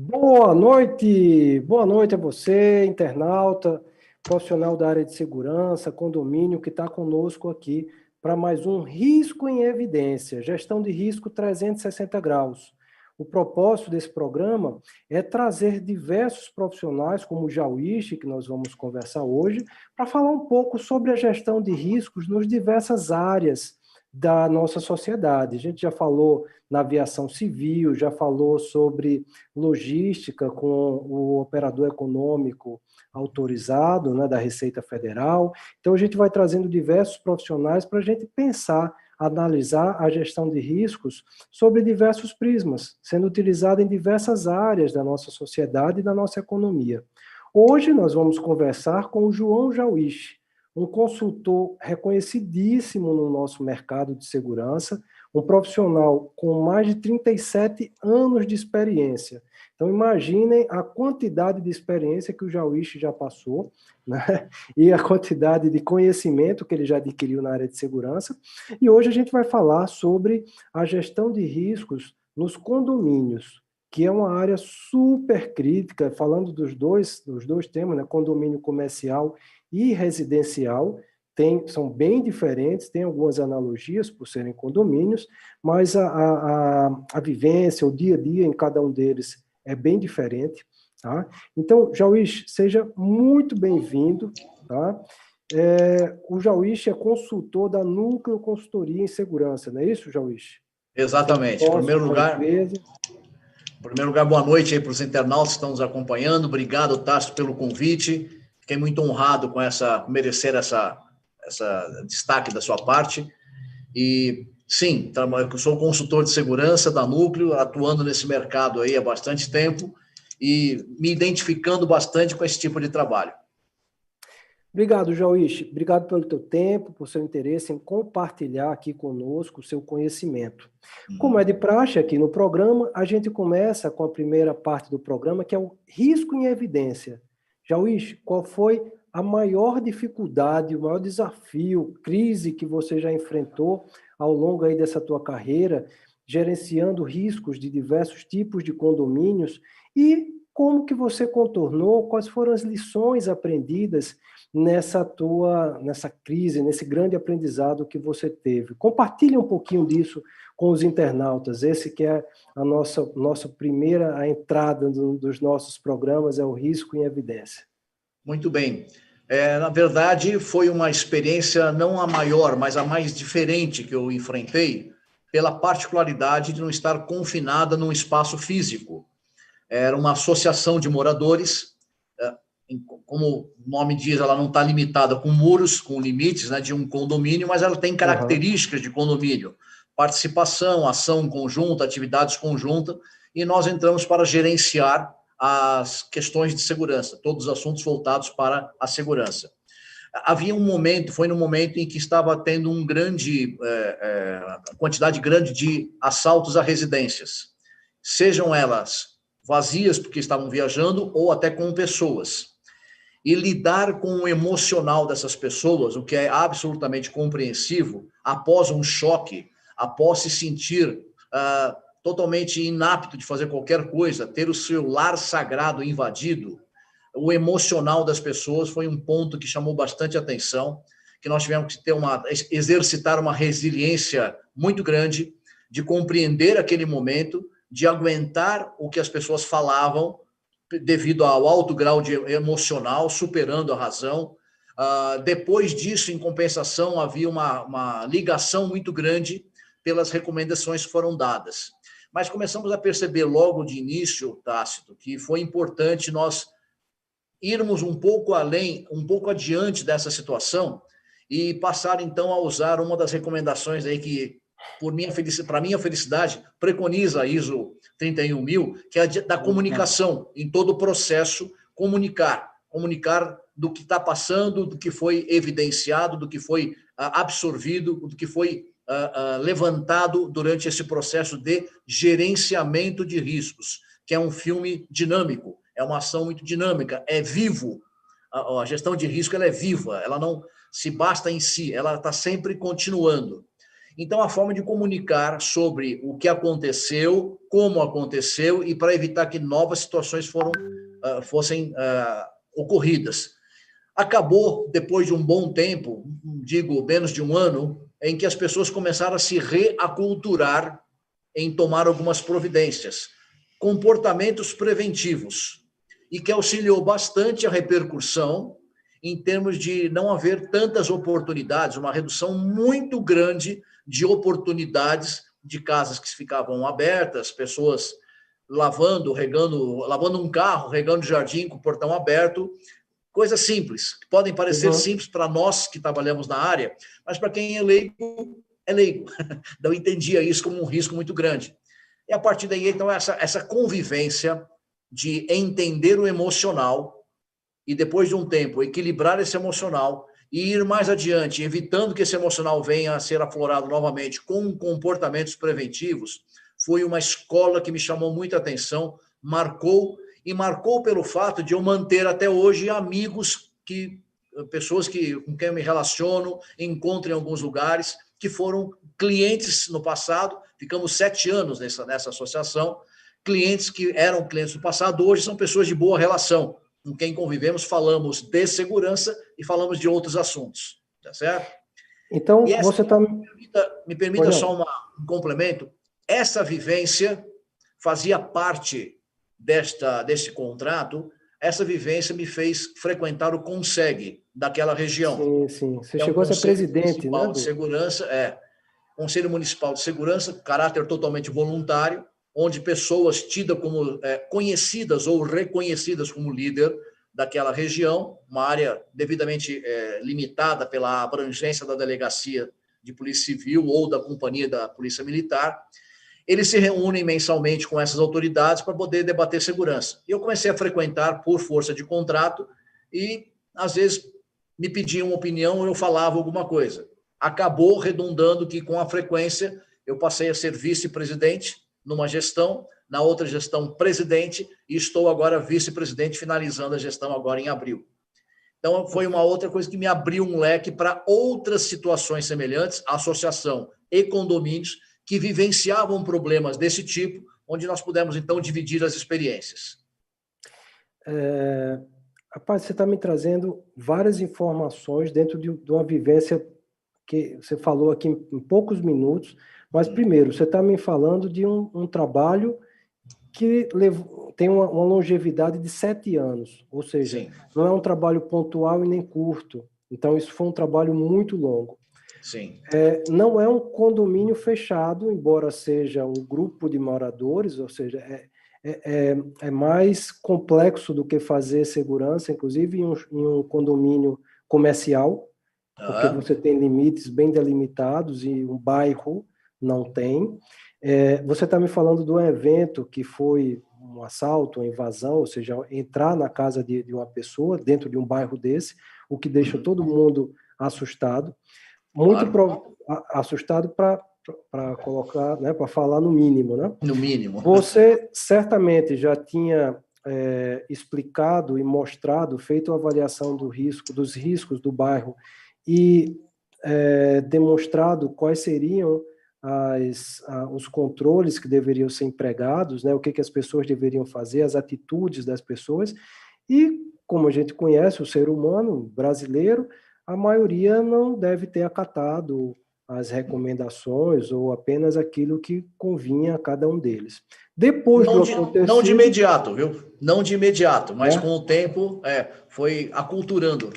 Boa noite a você, internauta, profissional da área de segurança, condomínio, que está conosco aqui para mais um Risco em Evidência, gestão de risco 360 graus. O propósito desse programa é trazer diversos profissionais, como o Jauíche, que nós vamos conversar hoje, para falar um pouco sobre a gestão de riscos nas diversas áreas da nossa sociedade. A gente já falou na aviação civil, já falou sobre logística com o operador econômico autorizado, né, da Receita Federal. Então, a gente vai trazendo diversos profissionais para a gente pensar, analisar a gestão de riscos sobre diversos prismas, sendo utilizada em diversas áreas da nossa sociedade e da nossa economia. Hoje nós vamos conversar com o João Jauíche, um consultor reconhecidíssimo no nosso mercado de segurança, um profissional com mais de 37 anos de experiência. Então, imaginem a quantidade de experiência que o Jauíche já passou, né? E a quantidade de conhecimento que ele já adquiriu na área de segurança. E hoje a gente vai falar sobre a gestão de riscos nos condomínios, que é uma área super crítica, falando dos dois temas, né? Condomínio comercial e residencial, são bem diferentes, tem algumas analogias por serem condomínios, mas a vivência, o dia a dia em cada um deles é bem diferente. Tá? Então, Jauíche, seja muito bem-vindo. Tá? O Jauíche é consultor da Núcleo Consultoria em Segurança, não é isso, Jauíche? Exatamente. Em primeiro lugar, boa noite aí para os internautas que estão nos acompanhando. Obrigado, Tássio, pelo convite. Fiquei muito honrado com merecer essa destaque da sua parte. E sim, eu sou consultor de segurança da Núcleo, atuando nesse mercado aí há bastante tempo e me identificando bastante com esse tipo de trabalho. Obrigado, Jauíche. Obrigado pelo teu tempo, por seu interesse em compartilhar aqui conosco o seu conhecimento. Como é de praxe aqui no programa, a gente começa com a primeira parte do programa, que é o risco em evidência. Jauíche, qual foi a maior dificuldade, o maior desafio, crise que você já enfrentou ao longo aí dessa tua carreira, gerenciando riscos de diversos tipos de condomínios e como que você contornou, quais foram as lições aprendidas nessa crise, nesse grande aprendizado que você teve. Compartilhe um pouquinho disso com os internautas. Esse que é a nossa primeira entrada dos nossos programas, é o Risco em Evidência. Muito bem. Na verdade, foi uma experiência não a maior, mas a mais diferente que eu enfrentei, pela particularidade de não estar confinada num espaço físico. Era uma associação de moradores, como o nome diz, ela não está limitada com muros, com limites, né, de um condomínio, mas ela tem características de condomínio, participação, ação conjunta, atividades conjuntas, e nós entramos para gerenciar as questões de segurança, todos os assuntos voltados para a segurança. Foi no momento em que estava tendo quantidade grande de assaltos a residências, sejam elas vazias porque estavam viajando ou até com pessoas. E lidar com o emocional dessas pessoas, o que é absolutamente compreensivo, após um choque, após se sentir totalmente inapto de fazer qualquer coisa, ter o seu lar sagrado invadido, o emocional das pessoas foi um ponto que chamou bastante atenção, que nós tivemos que exercitar uma resiliência muito grande, de compreender aquele momento, de aguentar o que as pessoas falavam, devido ao alto grau de emocional, superando a razão. Depois disso, em compensação, havia uma ligação muito grande pelas recomendações que foram dadas. Mas começamos a perceber logo de início, Tácito, que foi importante nós irmos um pouco além, um pouco adiante dessa situação e passar, então, a usar uma das recomendações aí que, para minha felicidade, preconiza a ISO 31000, que é a da comunicação, em todo o processo, comunicar do que está passando, do que foi evidenciado, do que foi absorvido, do que foi levantado durante esse processo de gerenciamento de riscos, que é um filme dinâmico, é uma ação muito dinâmica, é vivo. A gestão de risco ela é viva, ela não se basta em si, ela está sempre continuando. Então, a forma de comunicar sobre o que aconteceu, como aconteceu, e para evitar que novas situações fossem ocorridas. Acabou, depois de um bom tempo, digo, menos de um ano, em que as pessoas começaram a se reaculturar em tomar algumas providências, comportamentos preventivos, e que auxiliou bastante a repercussão em termos de não haver tantas oportunidades, uma redução muito grande de oportunidades de casas que ficavam abertas, pessoas lavando, regando, lavando um carro, regando o jardim com o portão aberto, coisas simples, que podem parecer simples para nós que trabalhamos na área, mas para quem é leigo, é leigo. Não entendia isso como um risco muito grande. E a partir daí, então, essa convivência de entender o emocional e, depois de um tempo, equilibrar esse emocional e ir mais adiante, evitando que esse emocional venha a ser aflorado novamente com comportamentos preventivos, foi uma escola que me chamou muita atenção, marcou pelo fato de eu manter até hoje amigos, pessoas com quem eu me relaciono, encontro em alguns lugares, que foram clientes no passado, ficamos 7 anos nessa associação, clientes que eram clientes no passado, hoje são pessoas de boa relação, com quem convivemos, falamos de segurança e falamos de outros assuntos, tá certo? Então, você está... Me permita só um complemento. Essa vivência fazia parte desse contrato. Essa vivência me fez frequentar o CONSEG daquela região. Sim, sim. Você chegou a ser presidente, né? De segurança, Conselho Municipal de Segurança, caráter totalmente voluntário, onde pessoas tidas como conhecidas ou reconhecidas como líder daquela região, uma área devidamente limitada pela abrangência da delegacia de Polícia Civil ou da companhia da Polícia Militar, eles se reúnem mensalmente com essas autoridades para poder debater segurança. E eu comecei a frequentar por força de contrato e, às vezes, me pediam uma opinião ou eu falava alguma coisa. Acabou redundando que, com a frequência, eu passei a ser vice-presidente numa gestão, na outra gestão presidente, e estou agora vice-presidente, finalizando a gestão agora em abril. Então, foi uma outra coisa que me abriu um leque para outras situações semelhantes, associação e condomínios, que vivenciavam problemas desse tipo, onde nós pudemos, então, dividir as experiências. Rapaz, você está me trazendo várias informações dentro de uma vivência que você falou aqui em poucos minutos, mas primeiro, você está me falando de um trabalho que tem uma longevidade de 7 anos, ou seja, sim, não é um trabalho pontual e nem curto, então isso foi um trabalho muito longo. Sim. Não é um condomínio fechado, embora seja um grupo de moradores, ou seja, é mais complexo do que fazer segurança, inclusive em um condomínio comercial, porque você tem limites bem delimitados e um bairro não tem. Você está me falando de um evento que foi um assalto, uma invasão, ou seja, entrar na casa de uma pessoa dentro de um bairro desse, o que deixa todo mundo assustado. Muito assustado para colocar, né, para falar no mínimo, né? No mínimo. Você certamente já tinha explicado e mostrado, feito uma avaliação dos riscos do bairro e demonstrado quais seriam os controles que deveriam ser empregados, né, o que as pessoas deveriam fazer, as atitudes das pessoas. E, como a gente conhece, o ser humano brasileiro, a maioria não deve ter acatado as recomendações ou apenas aquilo que convinha a cada um deles. Depois do acontecido... Não de imediato, viu? Não de imediato, mas com o tempo foi aculturando.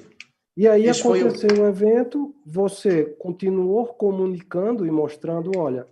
E aí aconteceu o evento, você continuou comunicando e mostrando, olha,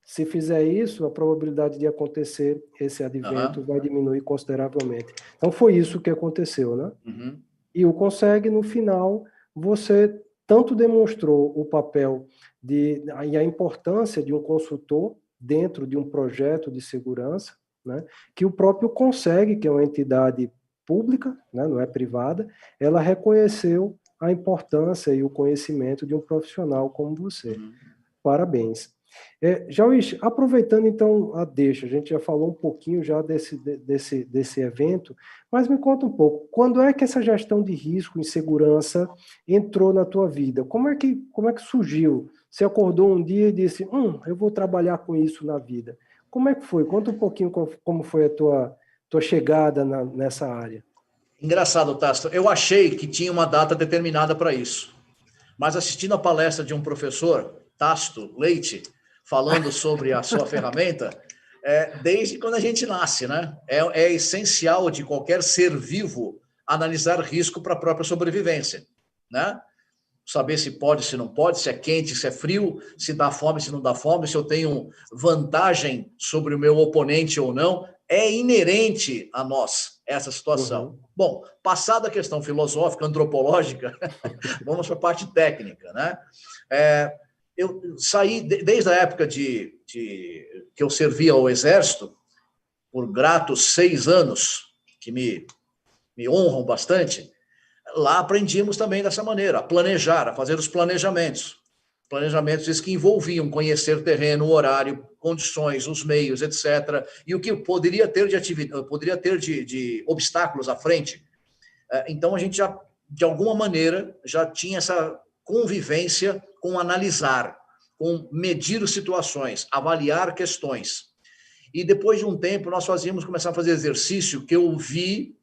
se fizer isso, a probabilidade de acontecer esse advento vai diminuir consideravelmente. Então foi isso que aconteceu, né? Uhum. E o CONSEG, no final, você tanto demonstrou o papel e a importância de um consultor dentro de um projeto de segurança, né, que o próprio CONSEG, que é uma entidade pública, né, não é privada, ela reconheceu a importância e o conhecimento de um profissional como você. Uhum. Parabéns. Jauís, aproveitando então a deixa, a gente já falou um pouquinho já desse evento, mas me conta um pouco, quando é que essa gestão de risco e segurança entrou na tua vida? Como é que surgiu? você acordou um dia e disse, eu vou trabalhar com isso na vida. Como é que foi? Conta um pouquinho como foi a tua chegada nessa área. Engraçado, Tasto. Eu achei que tinha uma data determinada para isso. Mas assistindo a palestra de um professor, Tasto Leite, falando sobre a sua ferramenta, desde quando a gente nasce, né? É essencial de qualquer ser vivo analisar risco para a própria sobrevivência, né? Saber se pode, se não pode, se é quente, se é frio, se dá fome, se não dá fome, se eu tenho vantagem sobre o meu oponente ou não, é inerente a nós essa situação. Uhum. Bom, passada a questão filosófica, antropológica, vamos para a parte técnica, né? Eu saí, desde a época que eu servia ao Exército, por gratos 6 anos, que me honram bastante. Lá aprendíamos também dessa maneira, a planejar, a fazer os planejamentos. Planejamentos esses que envolviam conhecer terreno, horário, condições, os meios, etc. E o que poderia ter de atividade, poderia ter de obstáculos à frente. Então, a gente já, de alguma maneira, já tinha essa convivência com analisar, com medir situações, avaliar questões. E depois de um tempo, nós começar a fazer exercício que eu vi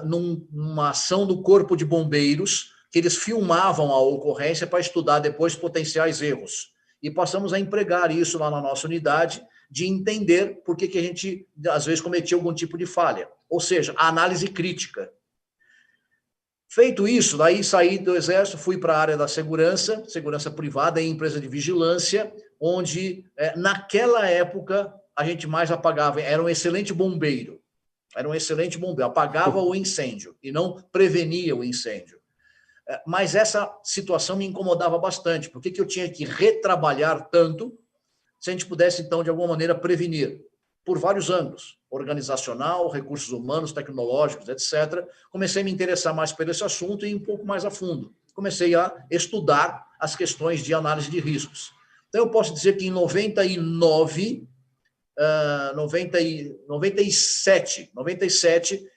numa ação do Corpo de Bombeiros, que eles filmavam a ocorrência para estudar depois potenciais erros. E passamos a empregar isso lá na nossa unidade, de entender por que a gente, às vezes, cometia algum tipo de falha. Ou seja, a análise crítica. Feito isso, daí saí do Exército, fui para a área da segurança privada e empresa de vigilância, onde, naquela época, a gente mais apagava, era um excelente bombeiro, apagava o incêndio e não prevenia o incêndio. Mas essa situação me incomodava bastante, porque eu tinha que retrabalhar tanto, se a gente pudesse, então, de alguma maneira, prevenir, por vários ângulos, organizacional, recursos humanos, tecnológicos, etc. Comecei a me interessar mais por esse assunto e ir um pouco mais a fundo. Comecei a estudar as questões de análise de riscos. Então, eu posso dizer que em 97,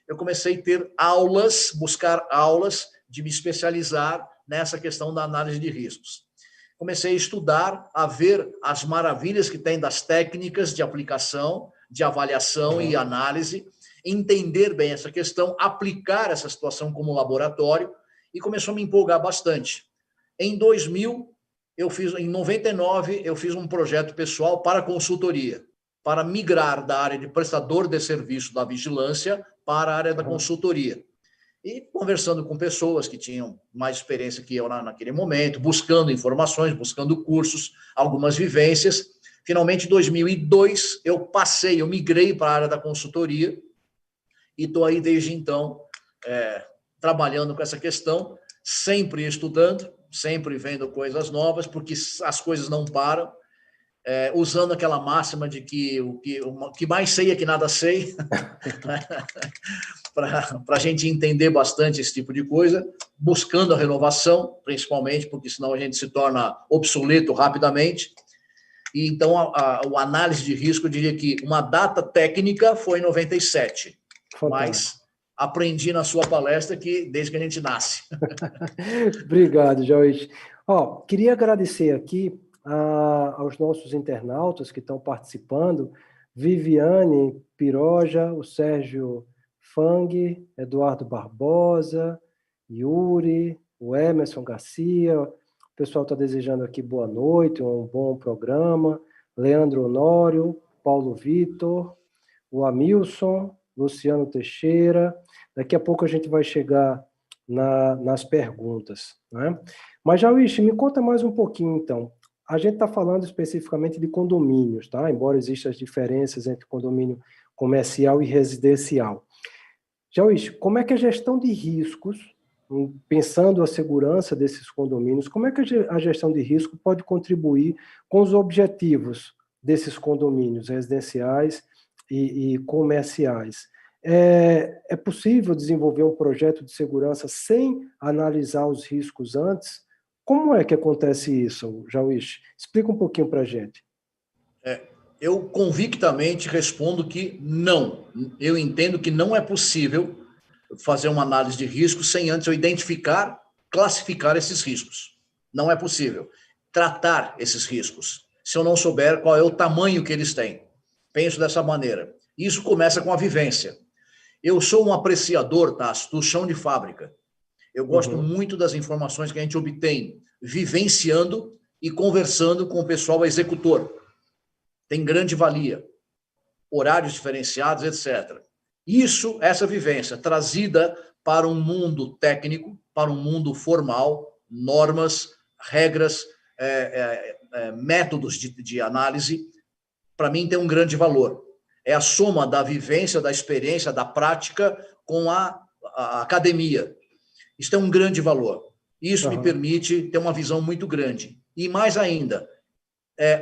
eu comecei a ter buscar aulas de me especializar nessa questão da análise de riscos. Comecei a estudar, a ver as maravilhas que tem das técnicas de aplicação, de avaliação e análise, entender bem essa questão, aplicar essa situação como laboratório, e começou a me empolgar bastante. Em 99, eu fiz um projeto pessoal para consultoria, para migrar da área de prestador de serviço da vigilância para a área da consultoria. E conversando com pessoas que tinham mais experiência que eu naquele momento, buscando informações, buscando cursos, algumas vivências. Finalmente, em 2002, eu migrei para a área da consultoria e estou aí desde então trabalhando com essa questão, sempre estudando, sempre vendo coisas novas, porque as coisas não param. Usando aquela máxima de que o que mais sei é que nada sei, para a gente entender bastante esse tipo de coisa, buscando a renovação, principalmente, porque senão a gente se torna obsoleto rapidamente. E então, a análise de risco, eu diria que uma data técnica foi em 97, mas aprendi na sua palestra que desde que a gente nasce. Obrigado, Joyce. Queria agradecer aqui aos nossos internautas que estão participando, Viviane Piroja, o Sérgio Fang, Eduardo Barbosa, Yuri, o Emerson Garcia, o pessoal está desejando aqui boa noite, um bom programa, Leandro Honório, Paulo Vitor, o Amilson, Luciano Teixeira, daqui a pouco a gente vai chegar nas perguntas, né? Mas, Joyce, me conta mais um pouquinho, então. A gente está falando especificamente de condomínios, tá? Embora existam as diferenças entre condomínio comercial e residencial. Joyce, como é que a gestão de riscos, pensando a segurança desses condomínios, como é que a gestão de risco pode contribuir com os objetivos desses condomínios residenciais e comerciais? É possível desenvolver um projeto de segurança sem analisar os riscos antes? Como é que acontece isso, Joyce? Explica um pouquinho para a gente. Eu convictamente respondo que não. Eu entendo que não é possível fazer uma análise de risco sem antes eu identificar, classificar esses riscos. Não é possível. tratar esses riscos, se eu não souber qual é o tamanho que eles têm. Penso dessa maneira. Isso começa com a vivência. Eu sou um apreciador, Tássio, do chão de fábrica. Eu gosto muito das informações que a gente obtém vivenciando e conversando com o pessoal executor. Tem grande valia. Horários diferenciados, etc. Isso, essa vivência, trazida para um mundo técnico, para um mundo formal, normas, regras, métodos de análise, para mim tem um grande valor. É a soma da vivência, da experiência, da prática com a academia. Isso tem um grande valor. Isso me permite ter uma visão muito grande. E mais ainda,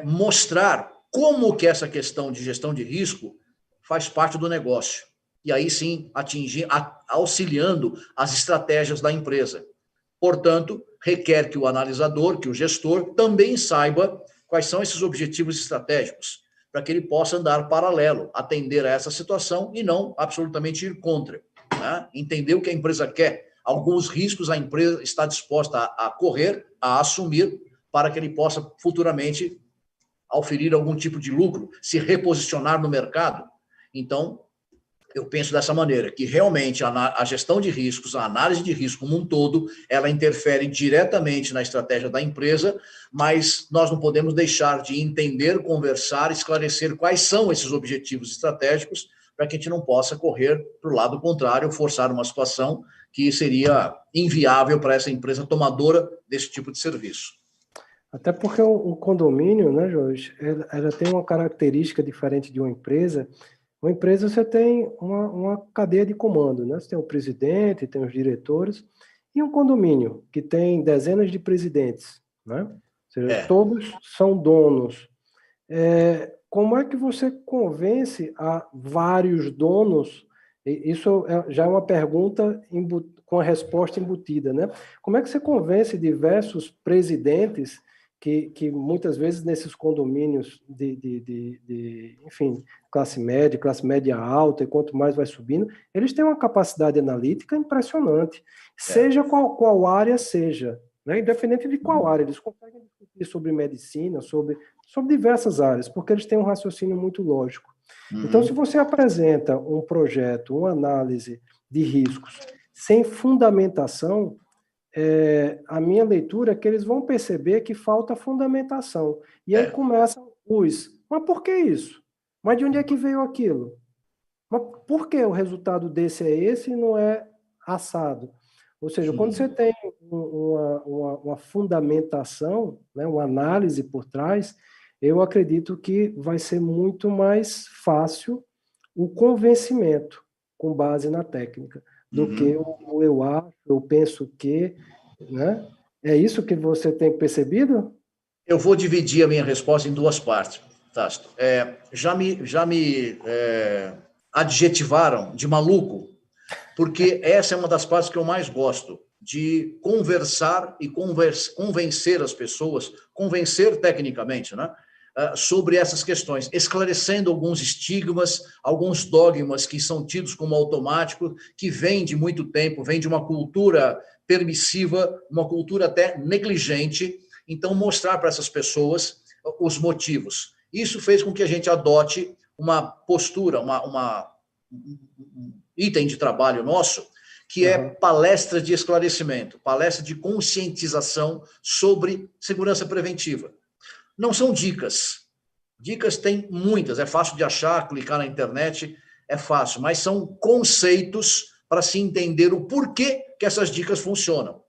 mostrar como que essa questão de gestão de risco faz parte do negócio. E aí sim, auxiliando as estratégias da empresa. Portanto, requer que o analisador, que o gestor, também saiba quais são esses objetivos estratégicos, para que ele possa andar paralelo, atender a essa situação e não absolutamente ir contra. Né? Entender o que a empresa quer. Alguns riscos a empresa está disposta a correr, a assumir, para que ele possa futuramente auferir algum tipo de lucro, se reposicionar no mercado. Então, eu penso dessa maneira, que realmente a gestão de riscos, a análise de risco como um todo, ela interfere diretamente na estratégia da empresa, mas nós não podemos deixar de entender, conversar, esclarecer quais são esses objetivos estratégicos, para que a gente não possa correr para o lado contrário, forçar uma situação que seria inviável para essa empresa tomadora desse tipo de serviço. Até porque um condomínio, né, Jorge, ela tem uma característica diferente de uma empresa. Uma empresa você tem uma cadeia de comando, né? Você tem o presidente, tem os diretores, e um condomínio que tem dezenas de presidentes, né? Ou seja, todos são donos. Como é que você convence a vários donos? Isso já é uma pergunta com a resposta embutida, né? Como é que você convence diversos presidentes que muitas vezes nesses condomínios enfim, classe média alta, e quanto mais vai subindo, eles têm uma capacidade analítica impressionante, seja qual área seja, né? Independente de qual área, eles conseguem discutir sobre medicina, sobre diversas áreas, porque eles têm um raciocínio muito lógico. Então, se você apresenta um projeto, uma análise de riscos sem fundamentação, a minha leitura é que eles vão perceber que falta fundamentação. E aí começam mas por que isso? Mas de onde é que veio aquilo? Mas por que o resultado desse é esse e não é assado? Ou seja, quando você tem uma fundamentação, né, uma análise por trás, eu acredito que vai ser muito mais fácil o convencimento com base na técnica do que o eu acho, eu penso que, né? É isso que você tem percebido? Eu vou dividir a minha resposta em duas partes, Tássio. Já me adjetivaram de maluco, porque essa é uma das partes que eu mais gosto, de conversar e convencer as pessoas, convencer tecnicamente, né? Sobre essas questões, esclarecendo alguns estigmas, alguns dogmas que são tidos como automáticos, que vêm de muito tempo, vêm de uma cultura permissiva, uma cultura até negligente. Então, mostrar para essas pessoas os motivos. Isso fez com que a gente adote uma postura, um item de trabalho nosso, que é palestra de esclarecimento, palestra de conscientização sobre segurança preventiva. Não são dicas. Dicas tem muitas, é fácil de achar, clicar na internet, é fácil, mas são conceitos para se entender o porquê que essas dicas funcionam.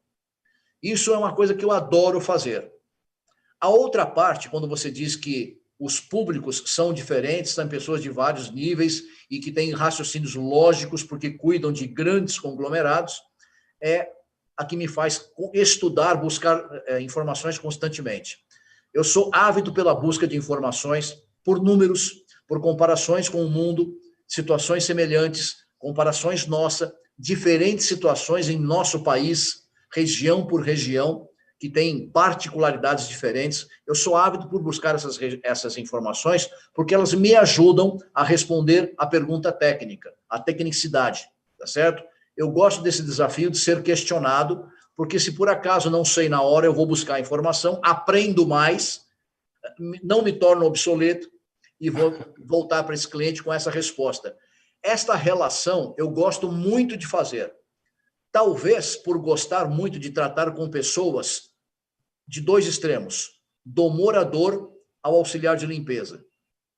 Isso é uma coisa que eu adoro fazer. A outra parte, quando você diz que os públicos são diferentes, são pessoas de vários níveis e que têm raciocínios lógicos porque cuidam de grandes conglomerados, é a que me faz estudar, buscar informações constantemente. Eu sou ávido pela busca de informações, por números, por comparações com o mundo, situações semelhantes, comparações nossas, diferentes situações em nosso país, região por região, que tem particularidades diferentes. Eu sou ávido por buscar essas informações, porque elas me ajudam a responder à pergunta técnica, à tecnicidade, tá certo? Eu gosto desse desafio de ser questionado, porque se por acaso não sei na hora, eu vou buscar a informação, aprendo mais, não me torno obsoleto e vou voltar para esse cliente com essa resposta. Esta relação eu gosto muito de fazer. Talvez por gostar muito de tratar com pessoas de dois extremos, do morador ao auxiliar de limpeza.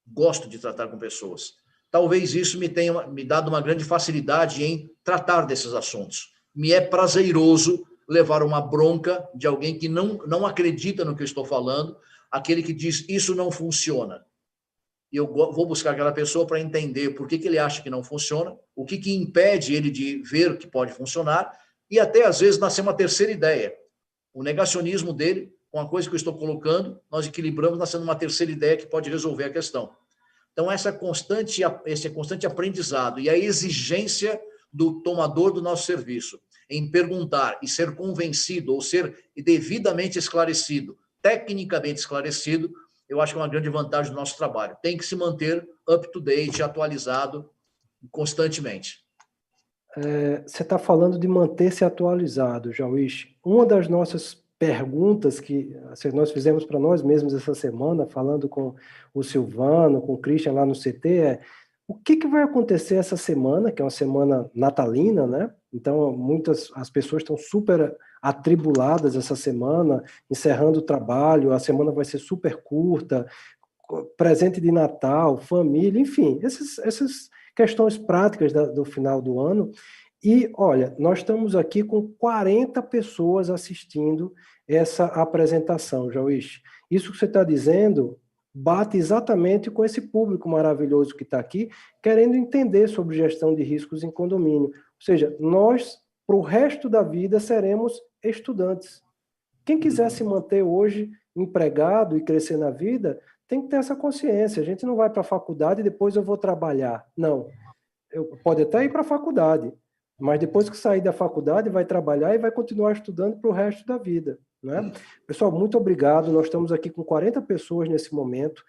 Gosto de tratar com pessoas. Talvez isso me tenha me dado uma grande facilidade em tratar desses assuntos. Me é prazeroso levar uma bronca de alguém que não acredita no que eu estou falando, aquele que diz, isso não funciona. E eu vou buscar aquela pessoa para entender por que ele acha que não funciona, o que impede ele de ver que pode funcionar, e até, às vezes, nascer uma terceira ideia. O negacionismo dele, com a coisa que eu estou colocando, nós equilibramos, nascendo uma terceira ideia que pode resolver a questão. Então, esse constante aprendizado e a exigência do tomador do nosso serviço em perguntar e ser convencido ou ser devidamente esclarecido, tecnicamente esclarecido, eu acho que é uma grande vantagem do nosso trabalho. Tem que se manter up-to-date, atualizado constantemente. Você está falando de manter-se atualizado, Jauís. Uma das nossas perguntas que nós fizemos para nós mesmos essa semana, falando com o Silvano, com o Christian lá no CT, é o que vai acontecer essa semana, que é uma semana natalina, né? Então, as pessoas estão super atribuladas essa semana, encerrando o trabalho, a semana vai ser super curta, presente de Natal, família, enfim, essas questões práticas do final do ano. E, olha, nós estamos aqui com 40 pessoas assistindo essa apresentação, Jauís. Isso que você está dizendo bate exatamente com esse público maravilhoso que está aqui, querendo entender sobre gestão de riscos em condomínio. Ou seja, nós, para o resto da vida, seremos estudantes. Quem quiser se manter hoje empregado e crescer na vida, tem que ter essa consciência. A gente não vai para a faculdade e depois eu vou trabalhar. Não. Pode até ir para a faculdade, mas depois que sair da faculdade, vai trabalhar e vai continuar estudando para o resto da vida. Né? Pessoal, muito obrigado. Nós estamos aqui com 40 pessoas nesse momento.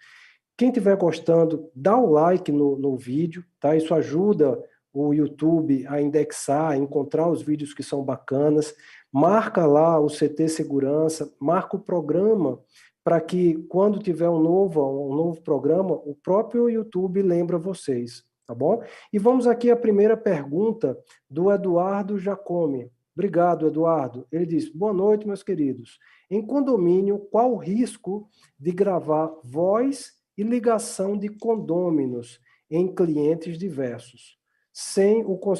Quem estiver gostando, dá o like no vídeo, tá? Isso ajuda o YouTube a indexar, a encontrar os vídeos que são bacanas. Marca lá o CT Segurança, marca o programa para que quando tiver um novo programa, o próprio YouTube lembra vocês, tá bom? E vamos aqui à primeira pergunta do Eduardo Jacome. Obrigado, Eduardo. Ele diz, boa noite, meus queridos. Em condomínio, qual o risco de gravar voz e ligação de condôminos em clientes diversos?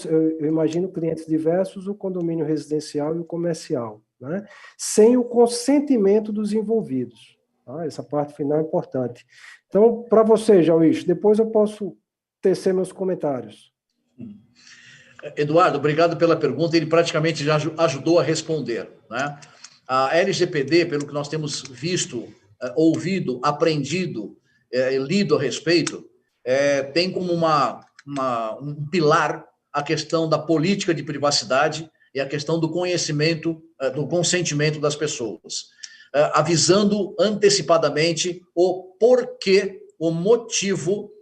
Eu imagino clientes diversos, o condomínio residencial e o comercial, né? Sem o consentimento dos envolvidos. Tá? Essa parte final é importante. Então, para você, Jauís, depois eu posso tecer meus comentários. Eduardo, obrigado pela pergunta. Ele praticamente já ajudou a responder. Né? A LGPD, pelo que nós temos visto, ouvido, aprendido, lido a respeito, tem como um pilar a questão da política de privacidade e a questão do conhecimento, do consentimento das pessoas, avisando antecipadamente o porquê, o motivo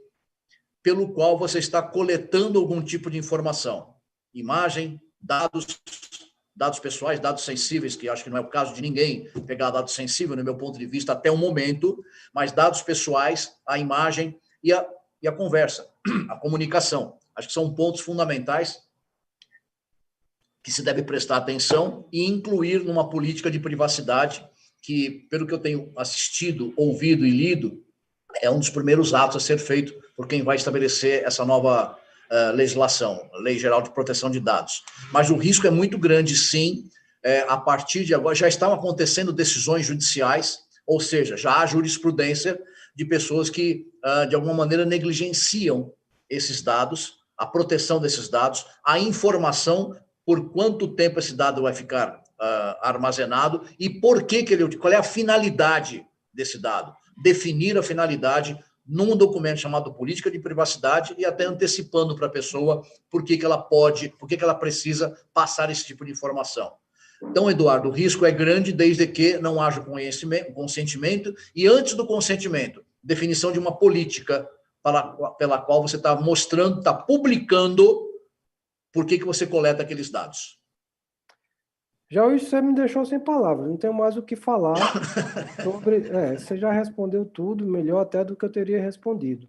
pelo qual você está coletando algum tipo de informação. Imagem, dados pessoais, dados sensíveis, que acho que não é o caso de ninguém pegar dados sensíveis, no meu ponto de vista, até o momento, mas dados pessoais, a imagem e a conversa, a comunicação. Acho que são pontos fundamentais que se deve prestar atenção e incluir numa política de privacidade que, pelo que eu tenho assistido, ouvido e lido, é um dos primeiros atos a ser feito por quem vai estabelecer essa nova legislação, Lei Geral de Proteção de Dados. Mas o risco é muito grande, sim. A partir de agora, já estão acontecendo decisões judiciais, ou seja, já há jurisprudência de pessoas que, de alguma maneira, negligenciam esses dados, a proteção desses dados, a informação, por quanto tempo esse dado vai ficar armazenado e por que qual é a finalidade desse dado. Definir a finalidade num documento chamado Política de Privacidade e até antecipando para a pessoa por que ela precisa passar esse tipo de informação. Então, Eduardo, o risco é grande desde que não haja consentimento e, antes do consentimento, definição de uma política pela qual você está mostrando, está publicando por que você coleta aqueles dados. Já isso você me deixou sem palavras, não tenho mais o que falar sobre. Você já respondeu tudo, melhor até do que eu teria respondido.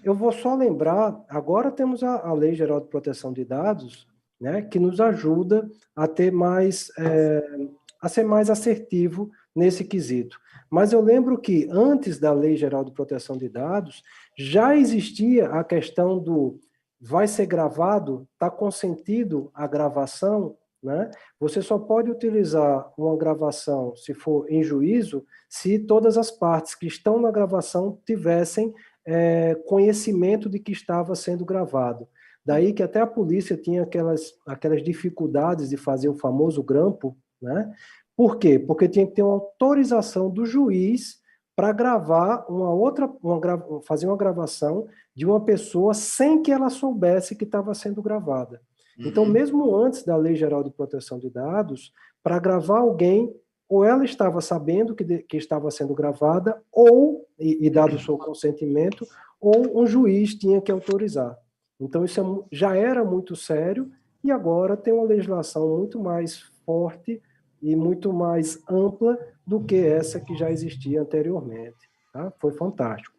Eu vou só lembrar, agora temos a Lei Geral de Proteção de Dados, né, que nos ajuda a ter mais, a ser mais assertivo nesse quesito. Mas eu lembro que antes da Lei Geral de Proteção de Dados, já existia a questão do vai ser gravado, está consentido a gravação, né? Você só pode utilizar uma gravação, se for em juízo, se todas as partes que estão na gravação tivessem conhecimento de que estava sendo gravado. Daí que até a polícia tinha aquelas dificuldades de fazer o famoso grampo, né? Por quê? Porque tinha que ter uma autorização do juiz para gravar fazer uma gravação de uma pessoa sem que ela soubesse que estava sendo gravada. Então, mesmo antes da Lei Geral de Proteção de Dados, para gravar alguém, ou ela estava sabendo que estava sendo gravada, ou, e dado o seu consentimento, ou um juiz tinha que autorizar. Então, isso já era muito sério, e agora tem uma legislação muito mais forte e muito mais ampla do que essa que já existia anteriormente. Tá? Foi fantástico.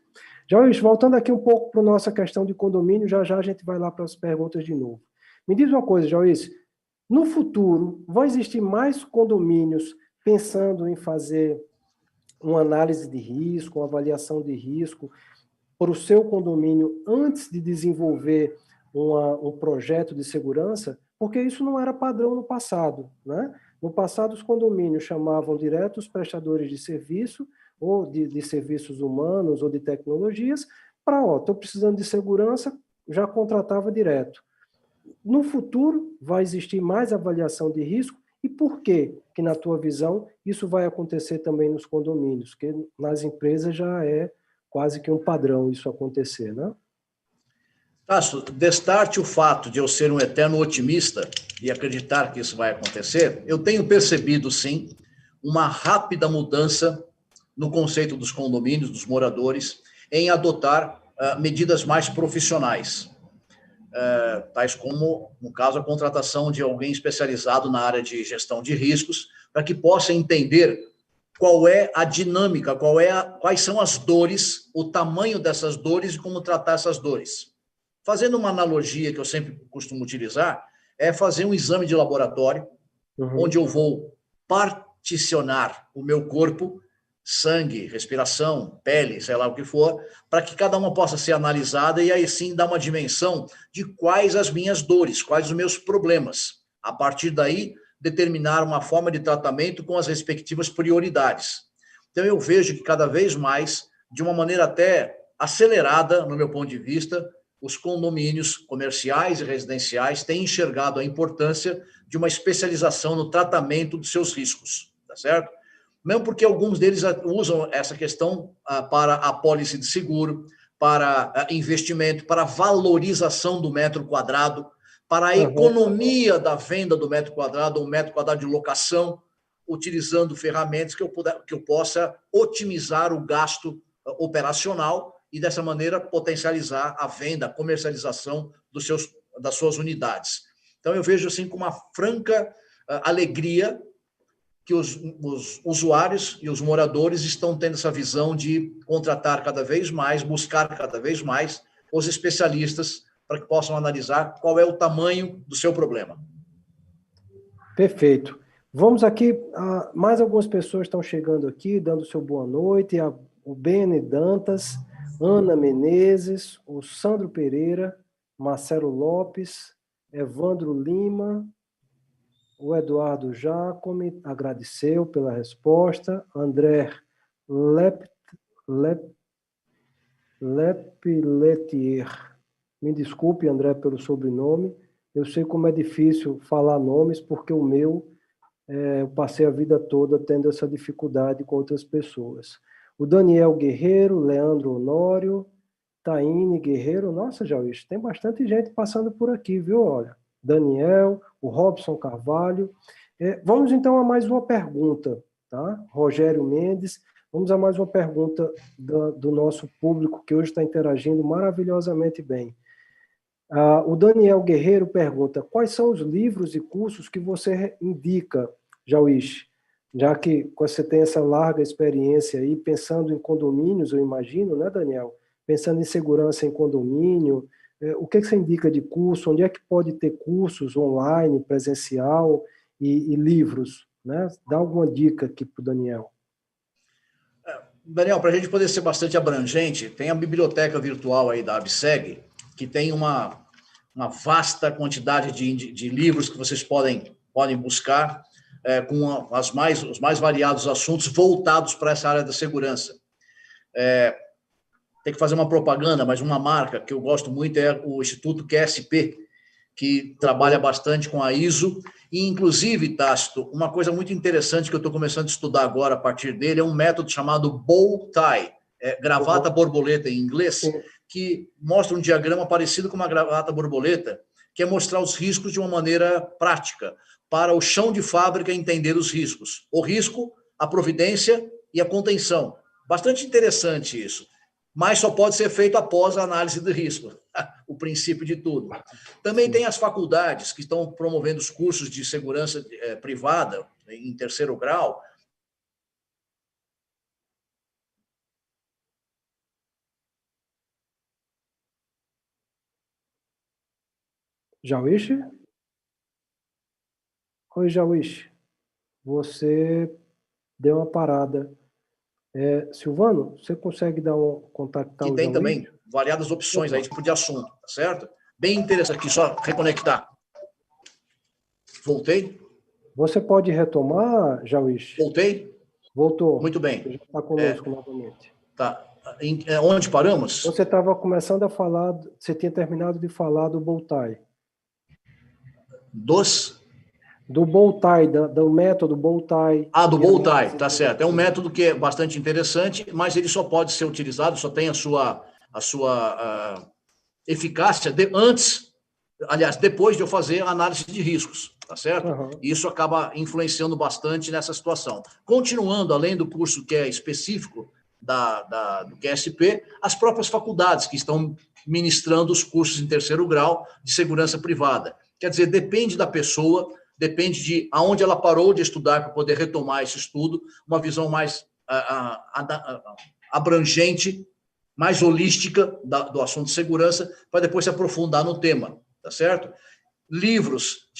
Joyce, voltando aqui um pouco para a nossa questão de condomínio, já já a gente vai lá para as perguntas de novo. Me diz uma coisa, Joyce, no futuro, vão existir mais condomínios pensando em fazer uma análise de risco, uma avaliação de risco para o seu condomínio antes de desenvolver um projeto de segurança? Porque isso não era padrão no passado, né? No passado, os condomínios chamavam direto os prestadores de serviço, ou de serviços humanos, ou de tecnologias, para, estou precisando de segurança, já contratava direto. No futuro, vai existir mais avaliação de risco, e por que, na tua visão, isso vai acontecer também nos condomínios? Porque nas empresas já é quase que um padrão isso acontecer, né? Tasso, destarte o fato de eu ser um eterno otimista e acreditar que isso vai acontecer, eu tenho percebido, sim, uma rápida mudança no conceito dos condomínios, dos moradores, em adotar medidas mais profissionais, tais como, no caso, a contratação de alguém especializado na área de gestão de riscos, para que possa entender qual é a dinâmica, quais são as dores, o tamanho dessas dores e como tratar essas dores. Fazendo uma analogia que eu sempre costumo utilizar, é fazer um exame de laboratório, onde eu vou particionar o meu corpo, sangue, respiração, pele, sei lá o que for, para que cada uma possa ser analisada e aí sim dar uma dimensão de quais as minhas dores, quais os meus problemas. A partir daí, determinar uma forma de tratamento com as respectivas prioridades. Então, eu vejo que cada vez mais, de uma maneira até acelerada, no meu ponto de vista, os condomínios comerciais e residenciais têm enxergado a importância de uma especialização no tratamento dos seus riscos, tá certo? Mesmo porque alguns deles usam essa questão para a apólice de seguro, para investimento, para valorização do metro quadrado, para a economia da venda do metro quadrado, ou metro quadrado de locação, utilizando ferramentas que eu possa otimizar o gasto operacional e, dessa maneira, potencializar a venda, a comercialização das suas unidades. Então, eu vejo assim com uma franca alegria que os usuários e os moradores estão tendo essa visão de contratar cada vez mais, buscar cada vez mais os especialistas para que possam analisar qual é o tamanho do seu problema. Perfeito. Vamos aqui, mais algumas pessoas estão chegando aqui, dando seu boa noite, o Bene Dantas, Ana Menezes, o Sandro Pereira, Marcelo Lopes, Evandro Lima, o Eduardo Jacome agradeceu pela resposta, André Lepeletier, me desculpe, André, pelo sobrenome, eu sei como é difícil falar nomes, porque o meu, eu passei a vida toda tendo essa dificuldade com outras pessoas. O Daniel Guerreiro, Leandro Honório, Taine Guerreiro, nossa, Jauís, tem bastante gente passando por aqui, viu? Olha, Daniel, o Robson Carvalho. Vamos então a mais uma pergunta, tá? Rogério Mendes, vamos a mais uma pergunta do nosso público que hoje está interagindo maravilhosamente bem. O Daniel Guerreiro pergunta: quais são os livros e cursos que você indica Jauíche, já que você tem essa larga experiência aí, pensando em condomínios, eu imagino, né, Daniel? Pensando em segurança em condomínio, o que você indica de curso? Onde é que pode ter cursos online, presencial e livros, né? Dá alguma dica aqui para o Daniel. Daniel, para a gente poder ser bastante abrangente, tem a biblioteca virtual aí da ABSEG, que tem uma vasta quantidade de livros que vocês podem buscar, com os mais variados assuntos voltados para essa área da segurança. Tem que fazer uma propaganda, mas uma marca que eu gosto muito é o Instituto QSP, que trabalha bastante com a ISO, e inclusive, Tácito, uma coisa muito interessante que eu estou começando a estudar agora a partir dele é um método chamado bow tie, gravata borboleta em inglês, que mostra um diagrama parecido com uma gravata borboleta, que é mostrar os riscos de uma maneira prática, para o chão de fábrica entender os riscos. O risco, a providência e a contenção. Bastante interessante isso. Mas só pode ser feito após a análise do risco, o princípio de tudo. Também tem as faculdades que estão promovendo os cursos de segurança privada em terceiro grau. Jauíche? Oi, Jauíche. Você deu uma parada. Silvano, você consegue contactar Que o tem Jauíche? também variadas opções aí, tipo de assunto, tá certo? Bem interessante aqui, só reconectar. Voltei? Você pode retomar, Jauíche? Voltei? Voltou. Muito bem. Você já está conosco novamente. Tá. Onde paramos? Você estava começando a falar, você tinha terminado de falar do bow tie. Do bow tie, do método bow tie. Do bow tie, tá certo. É um método que é bastante interessante, mas ele só pode ser utilizado, só tem a sua eficácia depois de eu fazer a análise de riscos, tá certo? E isso acaba influenciando bastante nessa situação. Continuando, além do curso que é específico do QSP, as próprias faculdades que estão ministrando os cursos em terceiro grau de segurança privada. Quer dizer, depende da pessoa, depende de aonde ela parou de estudar para poder retomar esse estudo, uma visão mais abrangente, mais holística do assunto de segurança, para depois se aprofundar no tema, tá certo? Livros,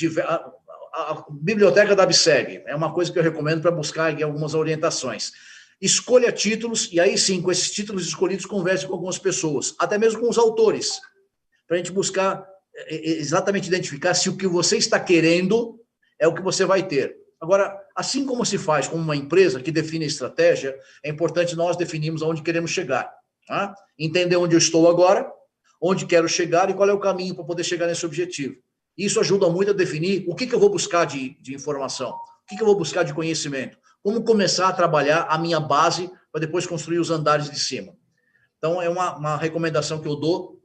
a biblioteca da ABSEG é uma coisa que eu recomendo para buscar algumas orientações. Escolha títulos, e aí sim, com esses títulos escolhidos, converse com algumas pessoas, até mesmo com os autores, para a gente buscar exatamente identificar se o que você está querendo é o que você vai ter. Agora, assim como se faz com uma empresa que define a estratégia, é importante nós definirmos aonde queremos chegar. Tá? Entender onde eu estou agora, onde quero chegar e qual é o caminho para poder chegar nesse objetivo. Isso ajuda muito a definir o que eu vou buscar de informação, o que eu vou buscar de conhecimento, como começar a trabalhar a minha base para depois construir os andares de cima. Então, é uma recomendação que eu dou.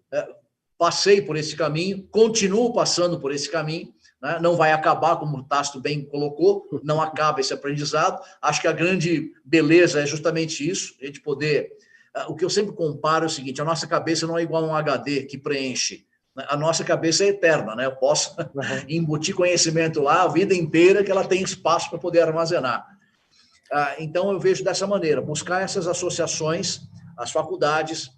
Passei por esse caminho, continuo passando por esse caminho, né? Não vai acabar, como o Tácito bem colocou, não acaba esse aprendizado. Acho que a grande beleza é justamente isso, a gente poder... O que eu sempre comparo é o seguinte, a nossa cabeça não é igual a um HD que preenche. A nossa cabeça é eterna, né? Eu posso embutir conhecimento lá a vida inteira que ela tem espaço para poder armazenar. Então, eu vejo dessa maneira, buscar essas associações, as faculdades,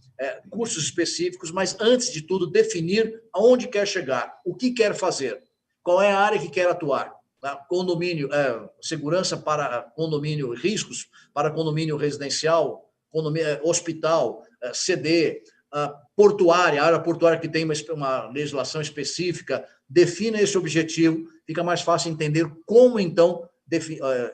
cursos específicos, mas, antes de tudo, definir aonde quer chegar, o que quer fazer, qual é a área que quer atuar. Condomínio, segurança para condomínio, riscos para condomínio residencial, hospital, CD, portuária, a área portuária que tem uma legislação específica, defina esse objetivo, fica mais fácil entender como, então,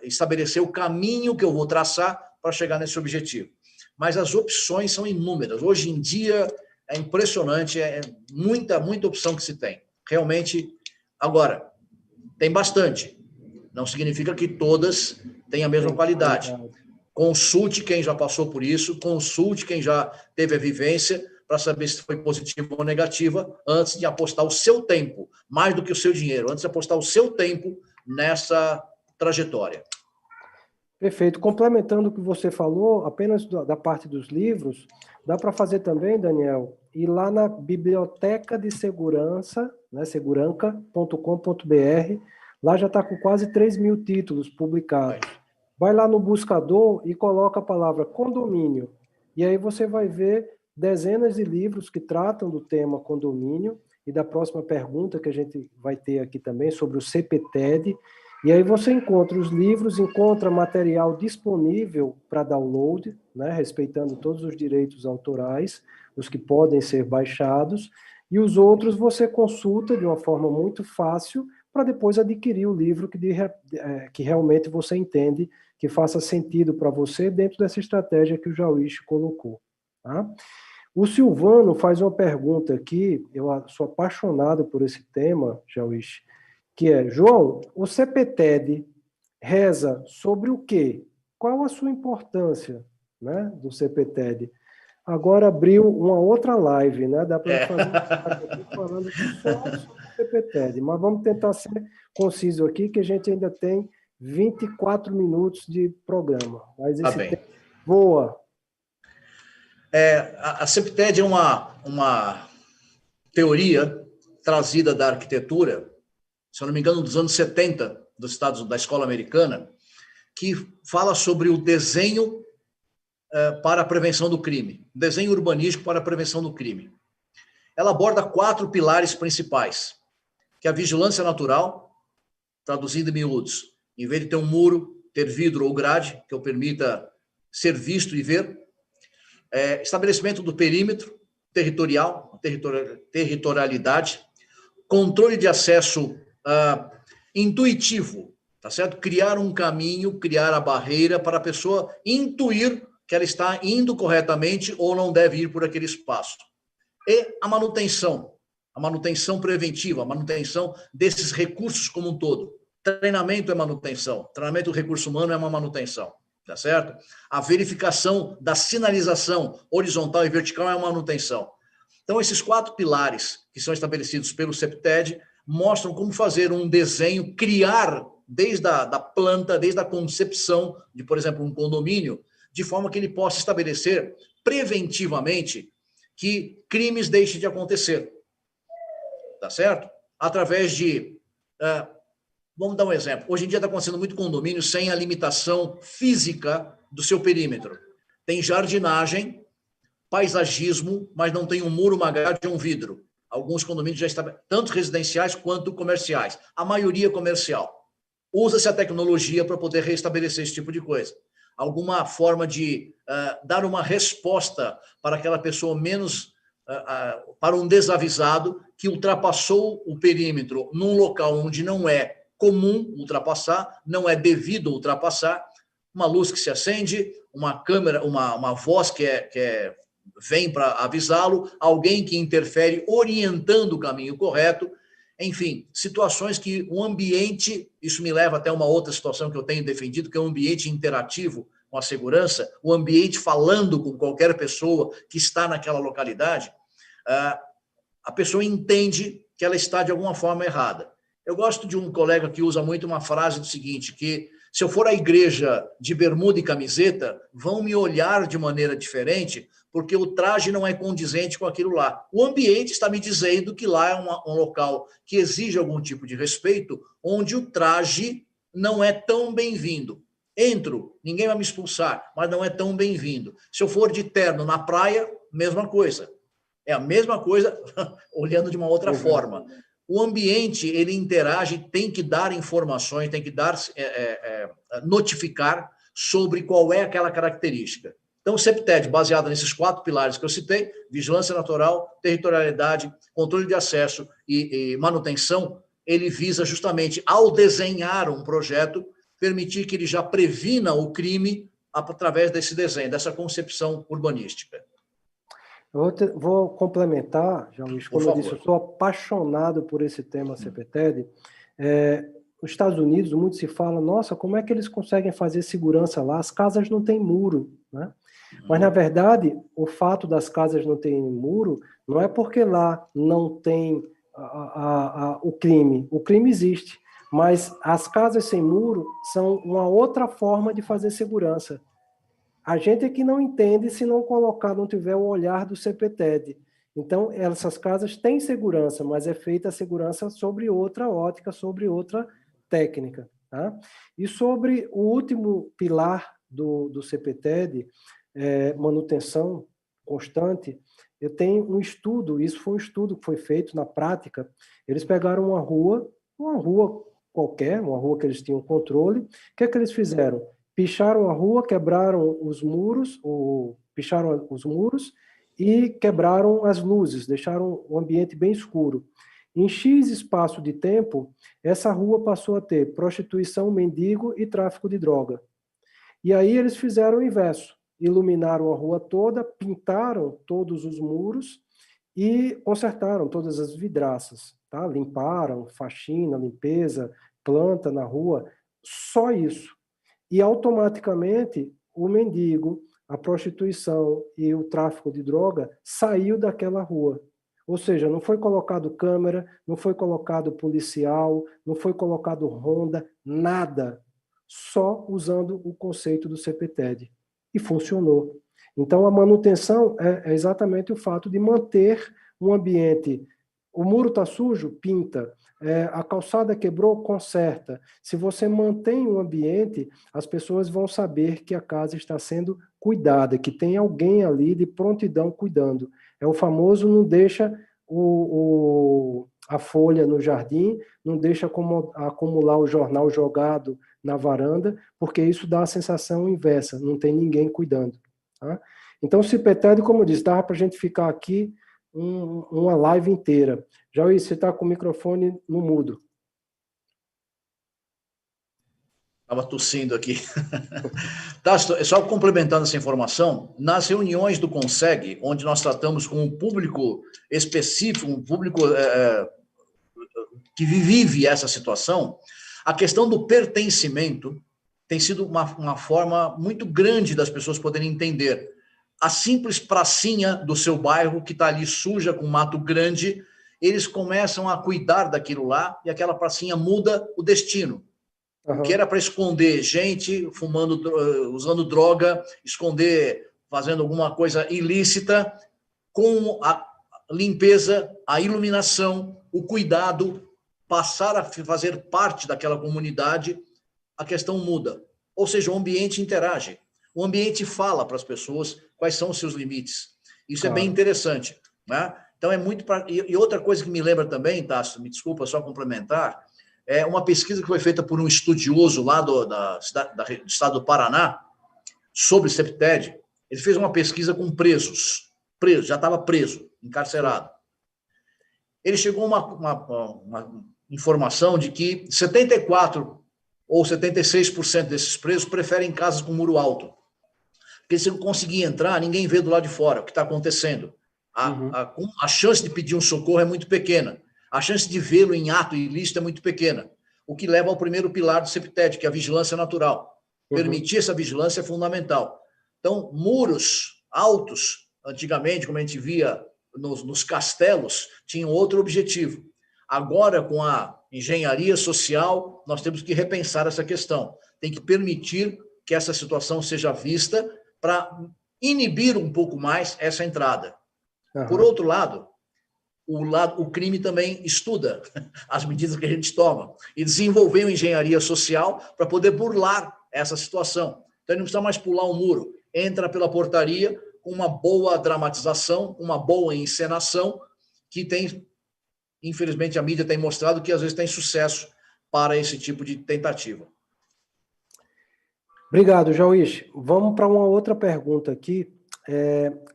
estabelecer o caminho que eu vou traçar para chegar nesse objetivo. Mas as opções são inúmeras. Hoje em dia é impressionante, é muita opção que se tem. Realmente, agora, tem bastante. Não significa que todas têm a mesma qualidade. Consulte quem já passou por isso, consulte quem já teve a vivência para saber se foi positiva ou negativa, antes de apostar o seu tempo, mais do que o seu dinheiro, antes de apostar o seu tempo nessa trajetória. Perfeito. Complementando o que você falou, apenas da parte dos livros, dá para fazer também, Daniel, ir lá na Biblioteca de Segurança, né, seguranca.com.br. Lá já está com quase 3.000 títulos publicados. Vai lá no buscador e coloca a palavra condomínio. E aí você vai ver dezenas de livros que tratam do tema condomínio e da próxima pergunta que a gente vai ter aqui também sobre o CPTED. E aí você encontra os livros, encontra material disponível para download, né, respeitando todos os direitos autorais, os que podem ser baixados, e os outros você consulta de uma forma muito fácil para depois adquirir o livro que realmente você entende que faça sentido para você dentro dessa estratégia que o Jauíche colocou. Tá? O Silvano faz uma pergunta aqui, eu sou apaixonado por esse tema, Jauíche, que é, João, o CPTED reza sobre o quê? Qual a sua importância, né, do CPTED? Agora abriu uma outra live, né? Dá para fazer uma live falando só sobre o CPTED, mas vamos tentar ser conciso aqui, que a gente ainda tem 24 minutos de programa. Mas esse tempo voa. A CPTED é uma teoria trazida da arquitetura, se eu não me engano, dos anos 70, dos Estados da escola americana, que fala sobre o desenho para a prevenção do crime, desenho urbanístico para a prevenção do crime. Ela aborda 4 pilares principais, que é a vigilância natural, traduzindo em miúdos, em vez de ter um muro, ter vidro ou grade, que eu permita ser visto e ver, estabelecimento do perímetro territorial, territorialidade, controle de acesso intuitivo, tá certo? Criar um caminho, criar a barreira para a pessoa intuir que ela está indo corretamente ou não deve ir por aquele espaço. E a manutenção preventiva, a manutenção desses recursos como um todo. Treinamento é manutenção, treinamento do recurso humano é uma manutenção, tá certo? A verificação da sinalização horizontal e vertical é uma manutenção. Então, esses 4 pilares que são estabelecidos pelo CPTED mostram como fazer um desenho, criar desde a planta, desde a concepção de, por exemplo, um condomínio, de forma que ele possa estabelecer preventivamente que crimes deixem de acontecer. Tá certo? Através de... vamos dar um exemplo. Hoje em dia está acontecendo muito condomínio sem a limitação física do seu perímetro. Tem jardinagem, paisagismo, mas não tem um muro, uma grade ou um vidro. Alguns condomínios já estão, tanto residenciais quanto comerciais. A maioria comercial. Usa-se a tecnologia para poder restabelecer esse tipo de coisa. Alguma forma de dar uma resposta para aquela pessoa menos, para um desavisado que ultrapassou o perímetro num local onde não é comum ultrapassar, não é devido ultrapassar, uma luz que se acende, uma câmera, uma voz que vem para avisá-lo, alguém que interfere orientando o caminho correto, enfim, situações que o ambiente, isso me leva até uma outra situação que eu tenho defendido, que é um ambiente interativo com a segurança, o ambiente falando com qualquer pessoa que está naquela localidade, a pessoa entende que ela está de alguma forma errada. Eu gosto de um colega que usa muito uma frase do seguinte, que se eu for à igreja de bermuda e camiseta, vão me olhar de maneira diferente, porque o traje não é condizente com aquilo lá. O ambiente está me dizendo que lá é um local que exige algum tipo de respeito, onde o traje não é tão bem-vindo. Entro, ninguém vai me expulsar, mas não é tão bem-vindo. Se eu for de terno na praia, mesma coisa. É a mesma coisa, olhando de uma outra forma. O ambiente, ele interage, tem que dar informações, tem que dar, notificar sobre qual é aquela característica. Então, o CPTED, baseado nesses 4 pilares que eu citei, vigilância natural, territorialidade, controle de acesso e manutenção, ele visa justamente, ao desenhar um projeto, permitir que ele já previna o crime através desse desenho, dessa concepção urbanística. Vou complementar, João Luiz, como eu disse, eu sou apaixonado por esse tema CPTED. Nos Estados Unidos, muito se fala, nossa, como é que eles conseguem fazer segurança lá? As casas não têm muro, né? Mas, na verdade, o fato das casas não terem muro não é porque lá não tem o crime. O crime existe, mas as casas sem muro são uma outra forma de fazer segurança. A gente é que não entende se não colocar, não tiver o olhar do CPTED. Então, essas casas têm segurança, mas é feita a segurança sobre outra ótica, sobre outra técnica. Tá? E sobre o último pilar do CPTED, manutenção constante, eu tenho um estudo, isso foi um estudo que foi feito na prática. Eles pegaram uma rua qualquer, uma rua que eles tinham controle. O que é que eles fizeram? Picharam a rua, quebraram os muros, e quebraram as luzes, deixaram o ambiente bem escuro. Em X espaço de tempo, essa rua passou a ter prostituição, mendigo e tráfico de droga. E aí eles fizeram o inverso. Iluminaram a rua toda, pintaram todos os muros e consertaram todas as vidraças. Tá? Limparam, faxina, limpeza, planta na rua, só isso. E automaticamente o mendigo, a prostituição e o tráfico de droga saiu daquela rua. Ou seja, não foi colocado câmera, não foi colocado policial, não foi colocado ronda, nada. Só usando o conceito do CPTED. E funcionou. Então, a manutenção é exatamente o fato de manter um ambiente. O muro está sujo? Pinta. A calçada quebrou? Conserta. Se você mantém o ambiente, as pessoas vão saber que a casa está sendo cuidada, que tem alguém ali de prontidão cuidando. É o famoso não deixa a folha no jardim, não deixa acumular o jornal jogado na varanda, porque isso dá a sensação inversa, não tem ninguém cuidando. Tá? Então, o CPTED, como eu disse, dava para a gente ficar aqui uma live inteira. Jair, você está com o microfone no mudo. Estava tossindo aqui. Tá, só complementando essa informação, nas reuniões do CONSEG, onde nós tratamos com um público específico, um público que vive essa situação, a questão do pertencimento tem sido uma forma muito grande das pessoas poderem entender. A simples pracinha do seu bairro, que está ali suja, com mato grande, eles começam a cuidar daquilo lá e aquela pracinha muda o destino. O que era para esconder gente fumando, usando droga, esconder, fazendo alguma coisa ilícita, com a limpeza, a iluminação, o cuidado, passar a fazer parte daquela comunidade, a questão muda. Ou seja, o ambiente interage. O ambiente fala para as pessoas quais são os seus limites. Isso é bem interessante. Né? Então, é muito... E outra coisa que me lembra também, Tássio, me desculpa só complementar, é uma pesquisa que foi feita por um estudioso lá do estado do Paraná, sobre CPTED. Ele fez uma pesquisa com presos, já estava preso, encarcerado. Ele chegou a uma informação de que 74% ou 76% desses presos preferem casas com muro alto. Porque se conseguir entrar, ninguém vê do lado de fora o que está acontecendo. A chance de pedir um socorro é muito pequena. A chance de vê-lo em ato ilícito é muito pequena. O que leva ao primeiro pilar do CPTED, que é a vigilância natural. Permitir essa vigilância é fundamental. Então, muros altos, antigamente, como a gente via nos castelos, tinham outro objetivo. Agora, com a engenharia social, nós temos que repensar essa questão. Tem que permitir que essa situação seja vista para inibir um pouco mais essa entrada. Por outro lado, o crime também estuda as medidas que a gente toma e desenvolveu engenharia social para poder burlar essa situação. Então, ele não precisa mais pular um muro. Entra pela portaria com uma boa dramatização, uma boa encenação, que tem, infelizmente, a mídia tem mostrado que às vezes tem sucesso para esse tipo de tentativa. Obrigado, Jauís. Vamos para uma outra pergunta aqui.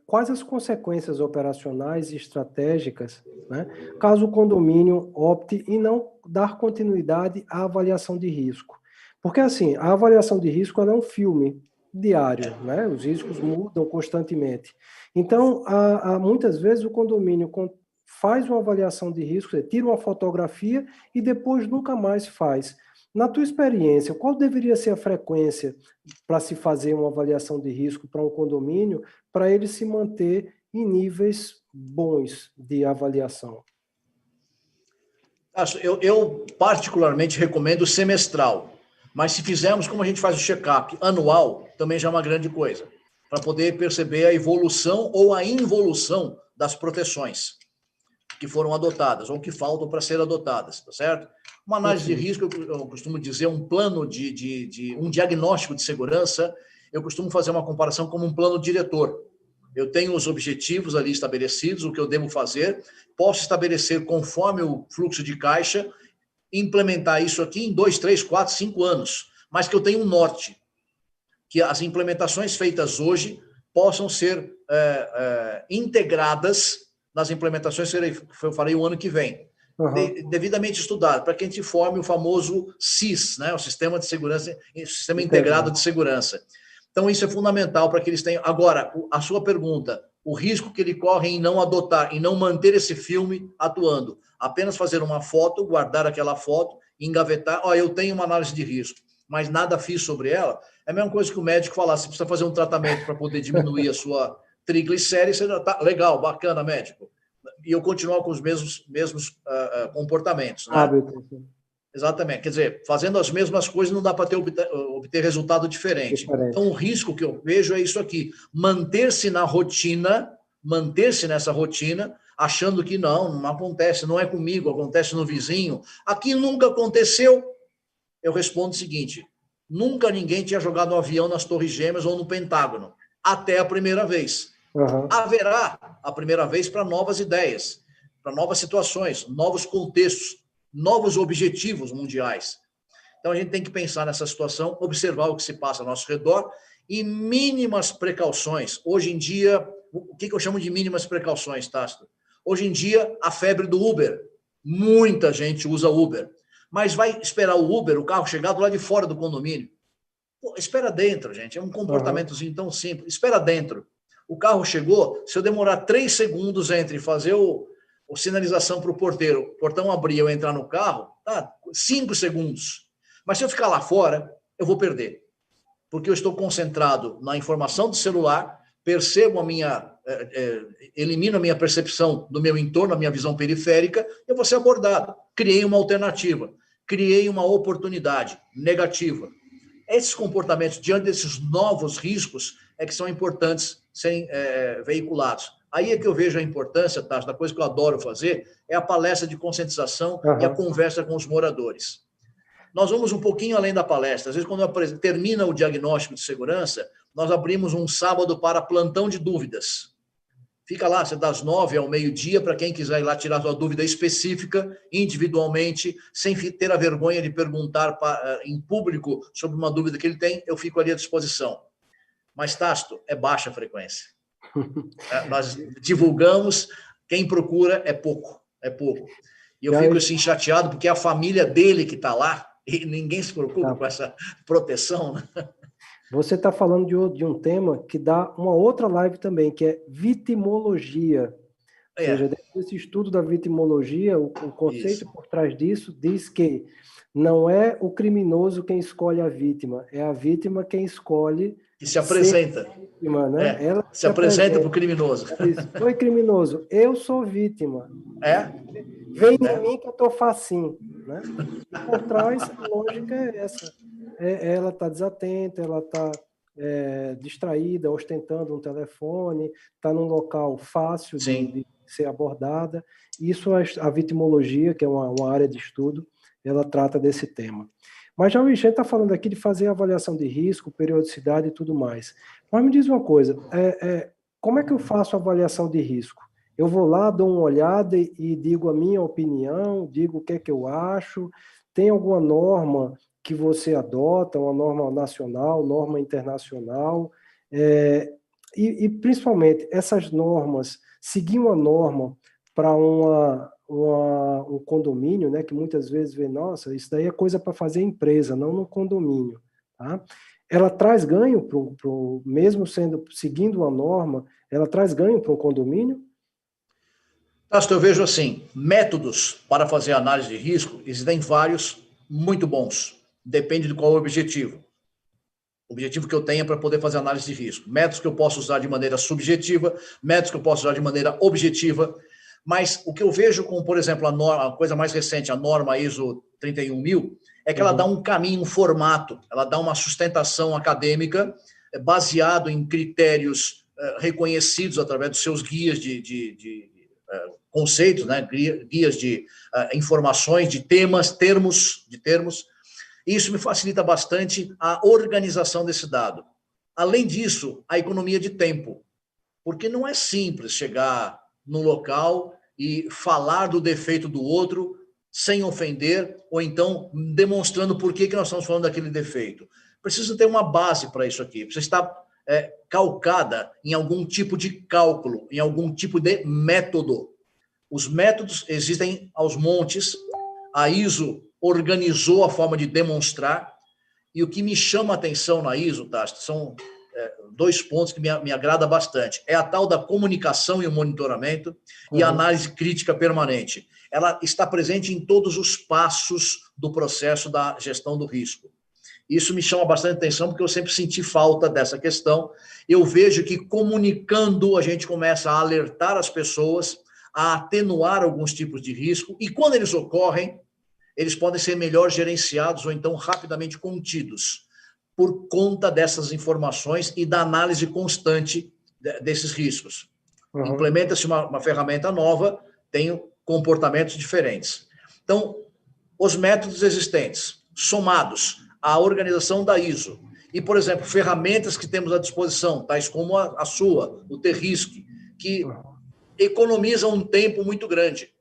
Quais as consequências operacionais e estratégicas, né, caso o condomínio opte em não dar continuidade à avaliação de risco? Porque, assim, a avaliação de risco ela é um filme diário, né? Os riscos mudam constantemente. Então, muitas vezes o condomínio faz uma avaliação de risco, tira uma fotografia e depois nunca mais faz. Na tua experiência, qual deveria ser a frequência para se fazer uma avaliação de risco para um condomínio, para ele se manter em níveis bons de avaliação? Eu particularmente recomendo semestral, mas se fizermos como a gente faz o check-up anual, também já é uma grande coisa, para poder perceber a evolução ou a involução das proteções. que foram adotadas ou que faltam para ser adotadas, tá certo? Uma análise de risco, eu costumo dizer, um plano um diagnóstico de segurança, eu costumo fazer uma comparação como um plano diretor. Eu tenho os objetivos ali estabelecidos, o que eu devo fazer, posso estabelecer conforme o fluxo de caixa, implementar isso aqui em 2, 3, 4, 5 anos, mas que eu tenha um norte, que as implementações feitas hoje possam ser integradas nas implementações que eu farei o ano que vem. Devidamente estudado, para que a gente forme o famoso SIS, né? O Sistema de Segurança, Sistema Integrado de Segurança. Então, isso é fundamental para que eles tenham... Agora, a sua pergunta, o risco que ele corre em não adotar, em não manter esse filme atuando, apenas fazer uma foto, guardar aquela foto, engavetar, eu tenho uma análise de risco, mas nada fiz sobre ela, é a mesma coisa que o médico falar, você precisa fazer um tratamento para poder diminuir a sua triglicérides, você já tá legal, bacana, médico. E eu continuo com os mesmos comportamentos, né? Exatamente. Quer dizer, fazendo as mesmas coisas não dá para obter resultado diferente. Então, o risco que eu vejo é isso aqui. Manter-se na rotina, manter-se nessa rotina, achando que não acontece, não é comigo, acontece no vizinho. Aqui nunca aconteceu. Eu respondo o seguinte, nunca ninguém tinha jogado um avião nas Torres Gêmeas ou no Pentágono, até a primeira vez. Haverá a primeira vez para novas ideias, para novas situações, novos contextos, novos objetivos mundiais. Então, a gente tem que pensar nessa situação, observar o que se passa ao nosso redor e mínimas precauções. Hoje em dia, o que eu chamo de mínimas precauções, Tácito? Hoje em dia, a febre do Uber. Muita gente usa Uber. Mas vai esperar o Uber, o carro chegar do lado de fora do condomínio. Pô, espera dentro, gente. É um comportamentozinho tão simples. Espera dentro. O carro chegou, se eu demorar 3 segundos entre fazer a sinalização para o porteiro, o portão abrir e eu entrar no carro, 5 segundos. Mas se eu ficar lá fora, eu vou perder. Porque eu estou concentrado na informação do celular, percebo elimino a minha percepção do meu entorno, a minha visão periférica, eu vou ser abordado. Criei uma alternativa, criei uma oportunidade negativa. Esses comportamentos, diante desses novos riscos, é que são importantes serem veiculados. Aí é que eu vejo a importância, Tássio, da coisa que eu adoro fazer, é a palestra de conscientização e a conversa com os moradores. Nós vamos um pouquinho além da palestra. Às vezes, quando termina o diagnóstico de segurança, nós abrimos um sábado para plantão de dúvidas. Fica lá, das 9 ao meio-dia, para quem quiser ir lá tirar sua dúvida específica, individualmente, sem ter a vergonha de perguntar em público sobre uma dúvida que ele tem, eu fico ali à disposição. Mas, Tácito, é baixa a frequência. Nós divulgamos, quem procura é pouco. E eu fico assim chateado, porque é a família dele que está lá, e ninguém se preocupa com essa proteção, né? Você está falando de um tema que dá uma outra live também, que é vitimologia. Ou seja, dentro desse estudo da vitimologia, o conceito por trás disso diz que não é o criminoso quem escolhe a vítima, é a vítima quem escolhe... Que se apresenta. Vítima, né? Ela se apresenta para o criminoso. Oi, criminoso, eu sou vítima. Vem em mim que eu estou facinho. Né? E por trás, a lógica é essa. Ela está desatenta, ela está distraída, ostentando um telefone, está num local fácil de ser abordada. Isso a vitimologia, que é uma área de estudo, ela trata desse tema. Mas já o Vicente está falando aqui de fazer avaliação de risco, periodicidade e tudo mais. Mas me diz uma coisa, como é que eu faço a avaliação de risco? Eu vou lá, dou uma olhada e digo a minha opinião, digo o que é que eu acho, tem alguma norma que você adota, uma norma nacional, norma internacional, e principalmente essas normas, seguir uma norma para um condomínio, né, que muitas vezes vê, nossa, isso daí é coisa para fazer empresa, não no condomínio, tá? Ela traz ganho, mesmo seguindo uma norma, ela traz ganho para um condomínio? Eu vejo assim, métodos para fazer análise de risco, existem vários muito bons, depende de qual é o objetivo. O objetivo que eu tenho é para poder fazer análise de risco. Métodos que eu posso usar de maneira subjetiva, métodos que eu posso usar de maneira objetiva, mas o que eu vejo com, por exemplo, a coisa mais recente, a norma ISO 31000, é que ela dá um caminho, um formato, ela dá uma sustentação acadêmica baseado em critérios reconhecidos através dos seus guias de conceitos, né, guias de informações, de termos. Isso me facilita bastante a organização desse dado. Além disso, a economia de tempo, porque não é simples chegar no local e falar do defeito do outro sem ofender, ou então demonstrando por que nós estamos falando daquele defeito. Precisa ter uma base para isso aqui, precisa estar calcada em algum tipo de cálculo, em algum tipo de método. Os métodos existem aos montes, a ISO organizou a forma de demonstrar, e o que me chama a atenção na ISO, Tasti, são dois pontos que me agrada bastante. É a tal da comunicação e o monitoramento e a análise crítica permanente. Ela está presente em todos os passos do processo da gestão do risco. Isso me chama bastante atenção, porque eu sempre senti falta dessa questão. Eu vejo que comunicando a gente começa a alertar as pessoas, a atenuar alguns tipos de risco, e quando eles ocorrem, eles podem ser melhor gerenciados ou então rapidamente contidos, por conta dessas informações e da análise constante desses riscos. Implementa-se uma ferramenta nova, tem comportamentos diferentes. Então, os métodos existentes, somados à organização da ISO, e, por exemplo, ferramentas que temos à disposição, tais como a sua, o T-Risk, que economizam um tempo muito grande,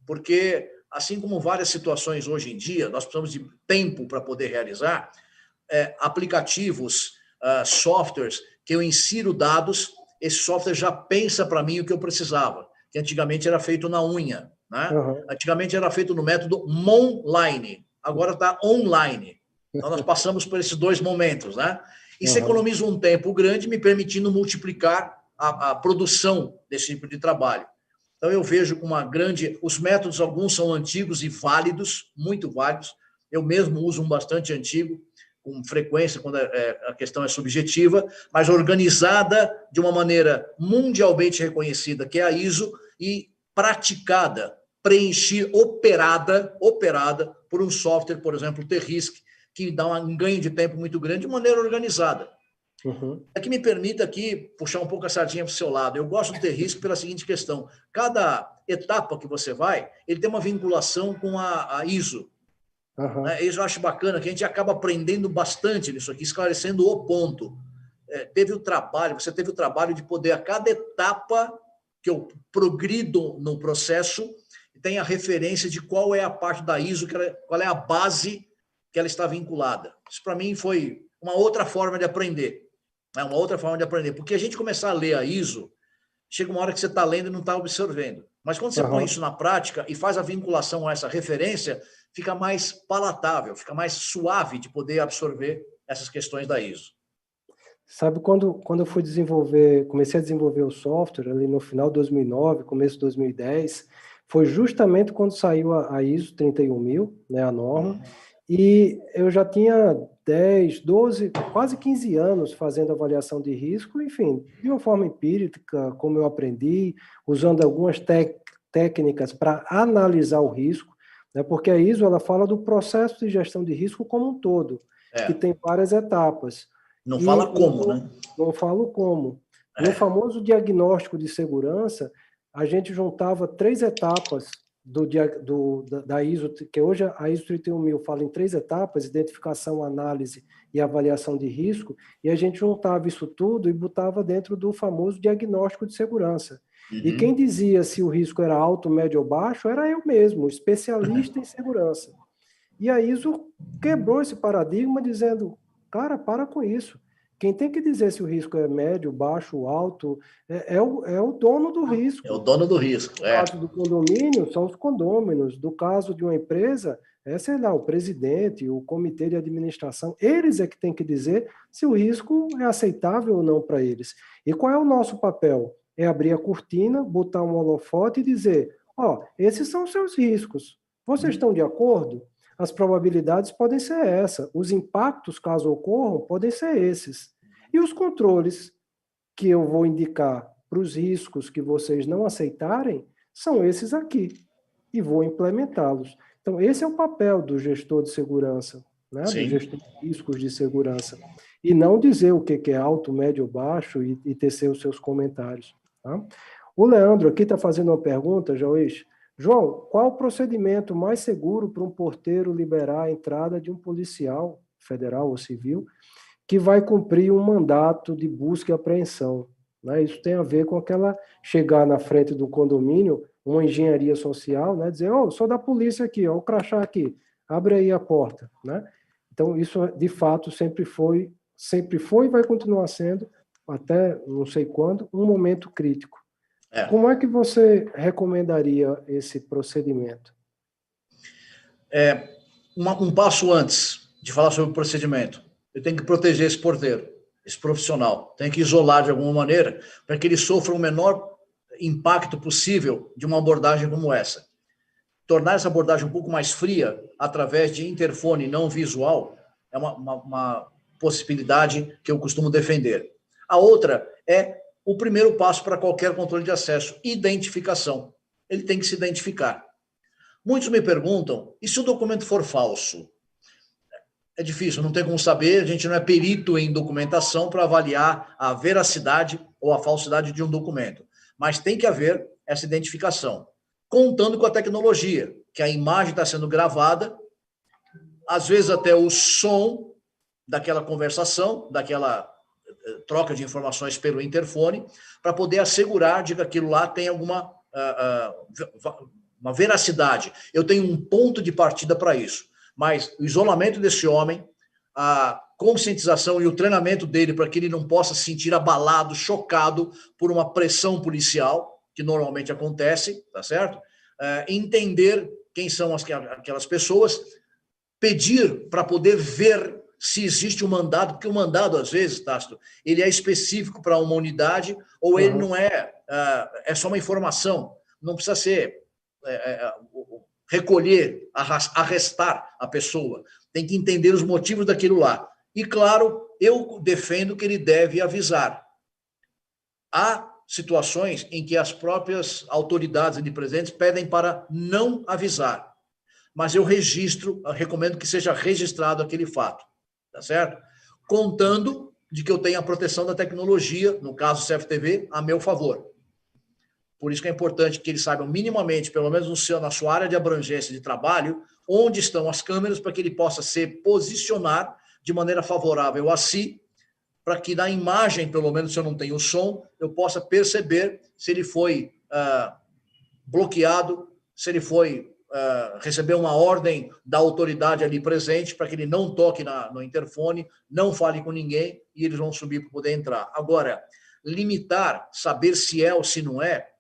porque, assim como várias situações hoje em dia, nós precisamos de tempo para poder realizar, aplicativos, softwares, que eu insiro dados, esse software já pensa para mim o que eu precisava, que antigamente era feito na unha, né? Antigamente era feito no método Monline, agora está online. Então, nós passamos por esses dois momentos, né? Isso economiza um tempo grande, me permitindo multiplicar a produção desse tipo de trabalho. Então, eu vejo com uma grande... Os métodos, alguns são antigos e válidos, muito válidos. Eu mesmo uso um bastante antigo, com frequência, quando a questão é subjetiva, mas organizada de uma maneira mundialmente reconhecida, que é a ISO, e praticada, operada por um software, por exemplo, o T-Risk, que dá um ganho de tempo muito grande de maneira organizada. Que me permita aqui puxar um pouco a sardinha para o seu lado. Eu gosto do T-Risk pela seguinte questão: cada etapa que você vai, ele tem uma vinculação com a ISO. Isso eu acho bacana, que a gente acaba aprendendo bastante nisso aqui, esclarecendo o ponto. Você teve o trabalho de poder, a cada etapa que eu progrido no processo, tem a referência de qual é a parte da ISO, qual é a base que ela está vinculada. Isso, para mim, foi uma outra forma de aprender. Uma outra forma de aprender. Porque a gente começar a ler a ISO, chega uma hora que você está lendo e não está absorvendo. Mas quando você põe isso na prática e faz a vinculação a essa referência, fica mais palatável, fica mais suave de poder absorver essas questões da ISO. Sabe, quando eu comecei a desenvolver o software, ali no final de 2009, começo de 2010, foi justamente quando saiu a ISO 31000, né, a norma, e eu já tinha 10, 12, quase 15 anos fazendo avaliação de risco, enfim, de uma forma empírica, como eu aprendi, usando algumas técnicas para analisar o risco, né, porque a ISO ela fala do processo de gestão de risco como um todo, que tem várias etapas. Não fala como, né? Não falo como. No famoso diagnóstico de segurança, a gente juntava 3 etapas da ISO, que hoje a ISO 31000 fala em 3 etapas: identificação, análise e avaliação de risco, e a gente juntava isso tudo e botava dentro do famoso diagnóstico de segurança. E quem dizia se o risco era alto, médio ou baixo era eu mesmo, especialista em segurança. E a ISO quebrou esse paradigma dizendo, cara, para com isso. Quem tem que dizer se o risco é médio, baixo, alto, é o dono do risco. É o dono do risco. No caso do condomínio, são os condôminos. Do caso de uma empresa, sei lá, o presidente, o comitê de administração. Eles é que tem que dizer se o risco é aceitável ou não para eles. E qual é o nosso papel? É abrir a cortina, botar um holofote e dizer, esses são os seus riscos. Vocês estão de acordo? As probabilidades podem ser essas. Os impactos, caso ocorram, podem ser esses. E os controles que eu vou indicar para os riscos que vocês não aceitarem são esses aqui. E vou implementá-los. Então, esse é o papel do gestor de segurança, né? Do gestor de riscos de segurança. E não dizer o que é alto, médio ou baixo e tecer os seus comentários. Tá? O Leandro aqui está fazendo uma pergunta, Joís. João, qual o procedimento mais seguro para um porteiro liberar a entrada de um policial, federal ou civil, que vai cumprir um mandato de busca e apreensão? Né? Isso tem a ver com aquela chegar na frente do condomínio, uma engenharia social, né? Dizer, oh, sou da polícia aqui, ó, o crachá aqui, abre aí a porta. Né? Então, isso, de fato, sempre foi e vai continuar sendo, até não sei quando, um momento crítico. Como é que você recomendaria esse procedimento? Um passo antes de falar sobre o procedimento, eu tenho que proteger esse porteiro, esse profissional. Tenho que isolar de alguma maneira para que ele sofra o menor impacto possível de uma abordagem como essa. Tornar essa abordagem um pouco mais fria através de interfone não visual é uma possibilidade que eu costumo defender. A outra é o primeiro passo para qualquer controle de acesso, identificação. Ele tem que se identificar. Muitos me perguntam, e se o documento for falso? É difícil, não tem como saber, a gente não é perito em documentação para avaliar a veracidade ou a falsidade de um documento. Mas tem que haver essa identificação, contando com a tecnologia, que a imagem está sendo gravada, às vezes até o som daquela conversação, daquela troca de informações pelo interfone, para poder assegurar de que aquilo lá tem alguma uma veracidade. Eu tenho um ponto de partida para isso, mas o isolamento desse homem, a conscientização e o treinamento dele para que ele não possa se sentir abalado, chocado por uma pressão policial, que normalmente acontece, tá certo? Entender quem são aquelas pessoas, pedir para poder ver se existe um mandado, porque o mandado, às vezes, Tácito, ele é específico para uma unidade, ou ele não é, é só uma informação, não precisa ser recolher, arrestar a pessoa, tem que entender os motivos daquilo lá. E, claro, eu defendo que ele deve avisar. Há situações em que as próprias autoridades ali presentes pedem para não avisar, mas eu recomendo que seja registrado aquele fato, tá certo? Contando de que eu tenha a proteção da tecnologia, no caso CFTV, a meu favor. Por isso que é importante que eles saibam minimamente, pelo menos na sua área de abrangência de trabalho, onde estão as câmeras para que ele possa se posicionar de maneira favorável a si, para que na imagem, pelo menos se eu não tenho som, eu possa perceber se ele foi bloqueado, se ele foi receber uma ordem da autoridade ali presente para que ele não toque no interfone, não fale com ninguém e eles vão subir para poder entrar. Agora, limitar, saber se é ou se não é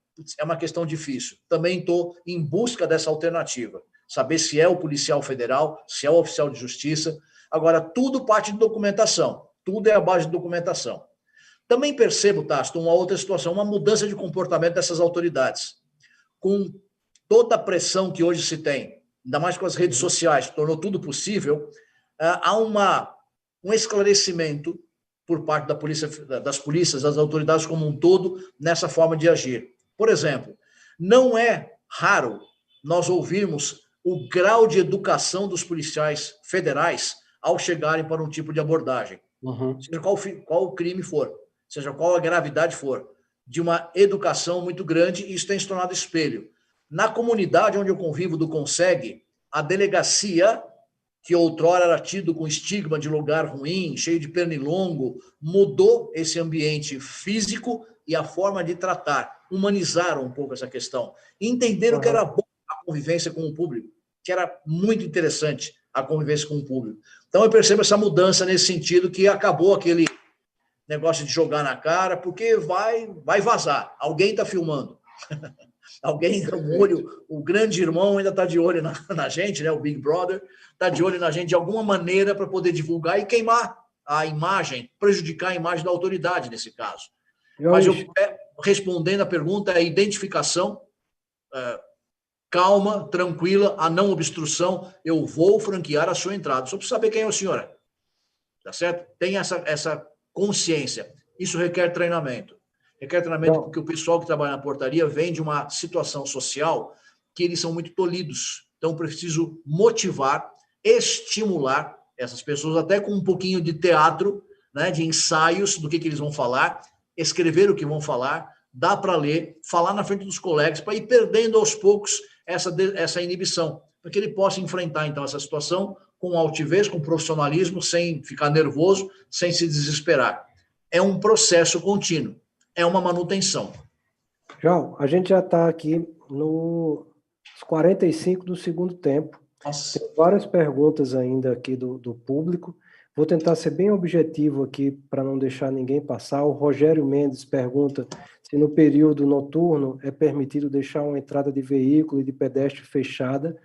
uma questão difícil. Também estou em busca dessa alternativa. Saber se é o policial federal, se é o oficial de justiça. Agora, tudo parte de documentação. Tudo é a base de documentação. Também percebo, Tácito, uma outra situação, uma mudança de comportamento dessas autoridades. Com toda a pressão que hoje se tem, ainda mais com as redes sociais, que tornou tudo possível, há um esclarecimento por parte das polícias, das autoridades como um todo, nessa forma de agir. Por exemplo, não é raro nós ouvirmos o grau de educação dos policiais federais ao chegarem para um tipo de abordagem. Seja qual o crime for, seja qual a gravidade for, de uma educação muito grande, e isso tem se tornado espelho. Na comunidade onde eu convivo do Conseg, a delegacia, que outrora era tido com estigma de lugar ruim, cheio de pernilongo, mudou esse ambiente físico e a forma de tratar, humanizaram um pouco essa questão, entenderam que era bom a convivência com o público, que era muito interessante a convivência com o público. Então eu percebo essa mudança nesse sentido, que acabou aquele negócio de jogar na cara, porque vai vazar, alguém está filmando. Alguém, o grande irmão ainda está de olho na gente, né? O Big Brother está de olho na gente de alguma maneira para poder divulgar e queimar a imagem, prejudicar a imagem da autoridade nesse caso. Mas eu respondendo a pergunta, a identificação, calma, tranquila, a não obstrução, eu vou franquear a sua entrada. Só preciso saber quem é o senhor. Tá certo? Tem essa consciência. Isso requer treinamento. Requer treinamento porque o pessoal que trabalha na portaria vem de uma situação social que eles são muito tolhidos. Então, preciso motivar, estimular essas pessoas, até com um pouquinho de teatro, né, de ensaios do que eles vão falar, escrever o que vão falar, dá para ler, falar na frente dos colegas, para ir perdendo aos poucos essa inibição, para que ele possa enfrentar, então, essa situação com altivez, com profissionalismo, sem ficar nervoso, sem se desesperar. É um processo contínuo, é uma manutenção. João, a gente já está aqui nos 45 do segundo tempo. Nossa. Tem várias perguntas ainda aqui do público. Vou tentar ser bem objetivo aqui para não deixar ninguém passar. O Rogério Mendes pergunta se no período noturno é permitido deixar uma entrada de veículo e de pedestre fechada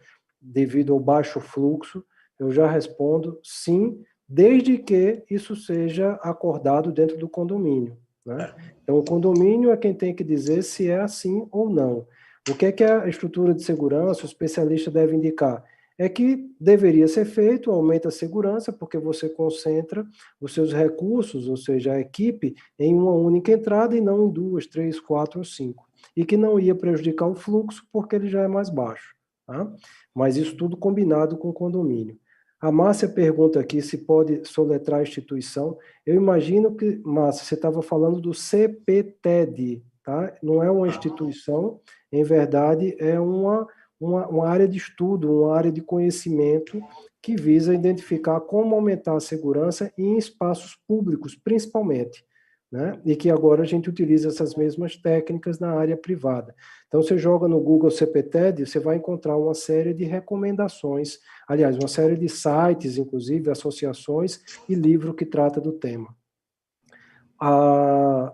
devido ao baixo fluxo. Eu já respondo sim, desde que isso seja acordado dentro do condomínio, né? Então, o condomínio é quem tem que dizer se é assim ou não. O que é que a estrutura de segurança, o especialista deve indicar? É que deveria ser feito, aumenta a segurança, porque você concentra os seus recursos, ou seja, a equipe, em uma única entrada e não em 2, 3, 4 ou 5. E que não ia prejudicar o fluxo, porque ele já é mais baixo, tá? Mas isso tudo combinado com o condomínio. A Márcia pergunta aqui se pode soletrar a instituição. Eu imagino que, Márcia, você estava falando do CPTED, tá? Não é uma instituição, em verdade, é uma área de estudo, uma área de conhecimento que visa identificar como aumentar a segurança em espaços públicos, principalmente, né? E que agora a gente utiliza essas mesmas técnicas na área privada. Então, você joga no Google CPTED, você vai encontrar uma série de recomendações, aliás, uma série de sites, inclusive, associações e livro que trata do tema. A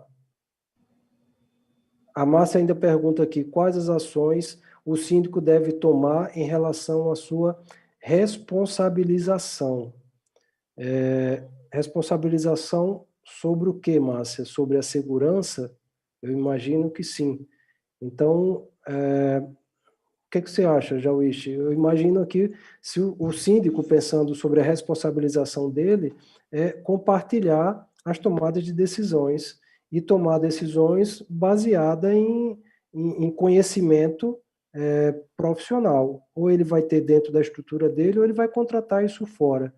Márcia ainda pergunta aqui, quais as ações o síndico deve tomar em relação à sua responsabilização? Responsabilização sobre o quê, Márcia? Sobre a segurança? Eu imagino que sim. Então, o que você acha, Jauíche? Eu imagino aqui, se o síndico, pensando sobre a responsabilização dele, é compartilhar as tomadas de decisões e tomar decisões baseadas em conhecimento profissional. Ou ele vai ter dentro da estrutura dele, ou ele vai contratar isso fora.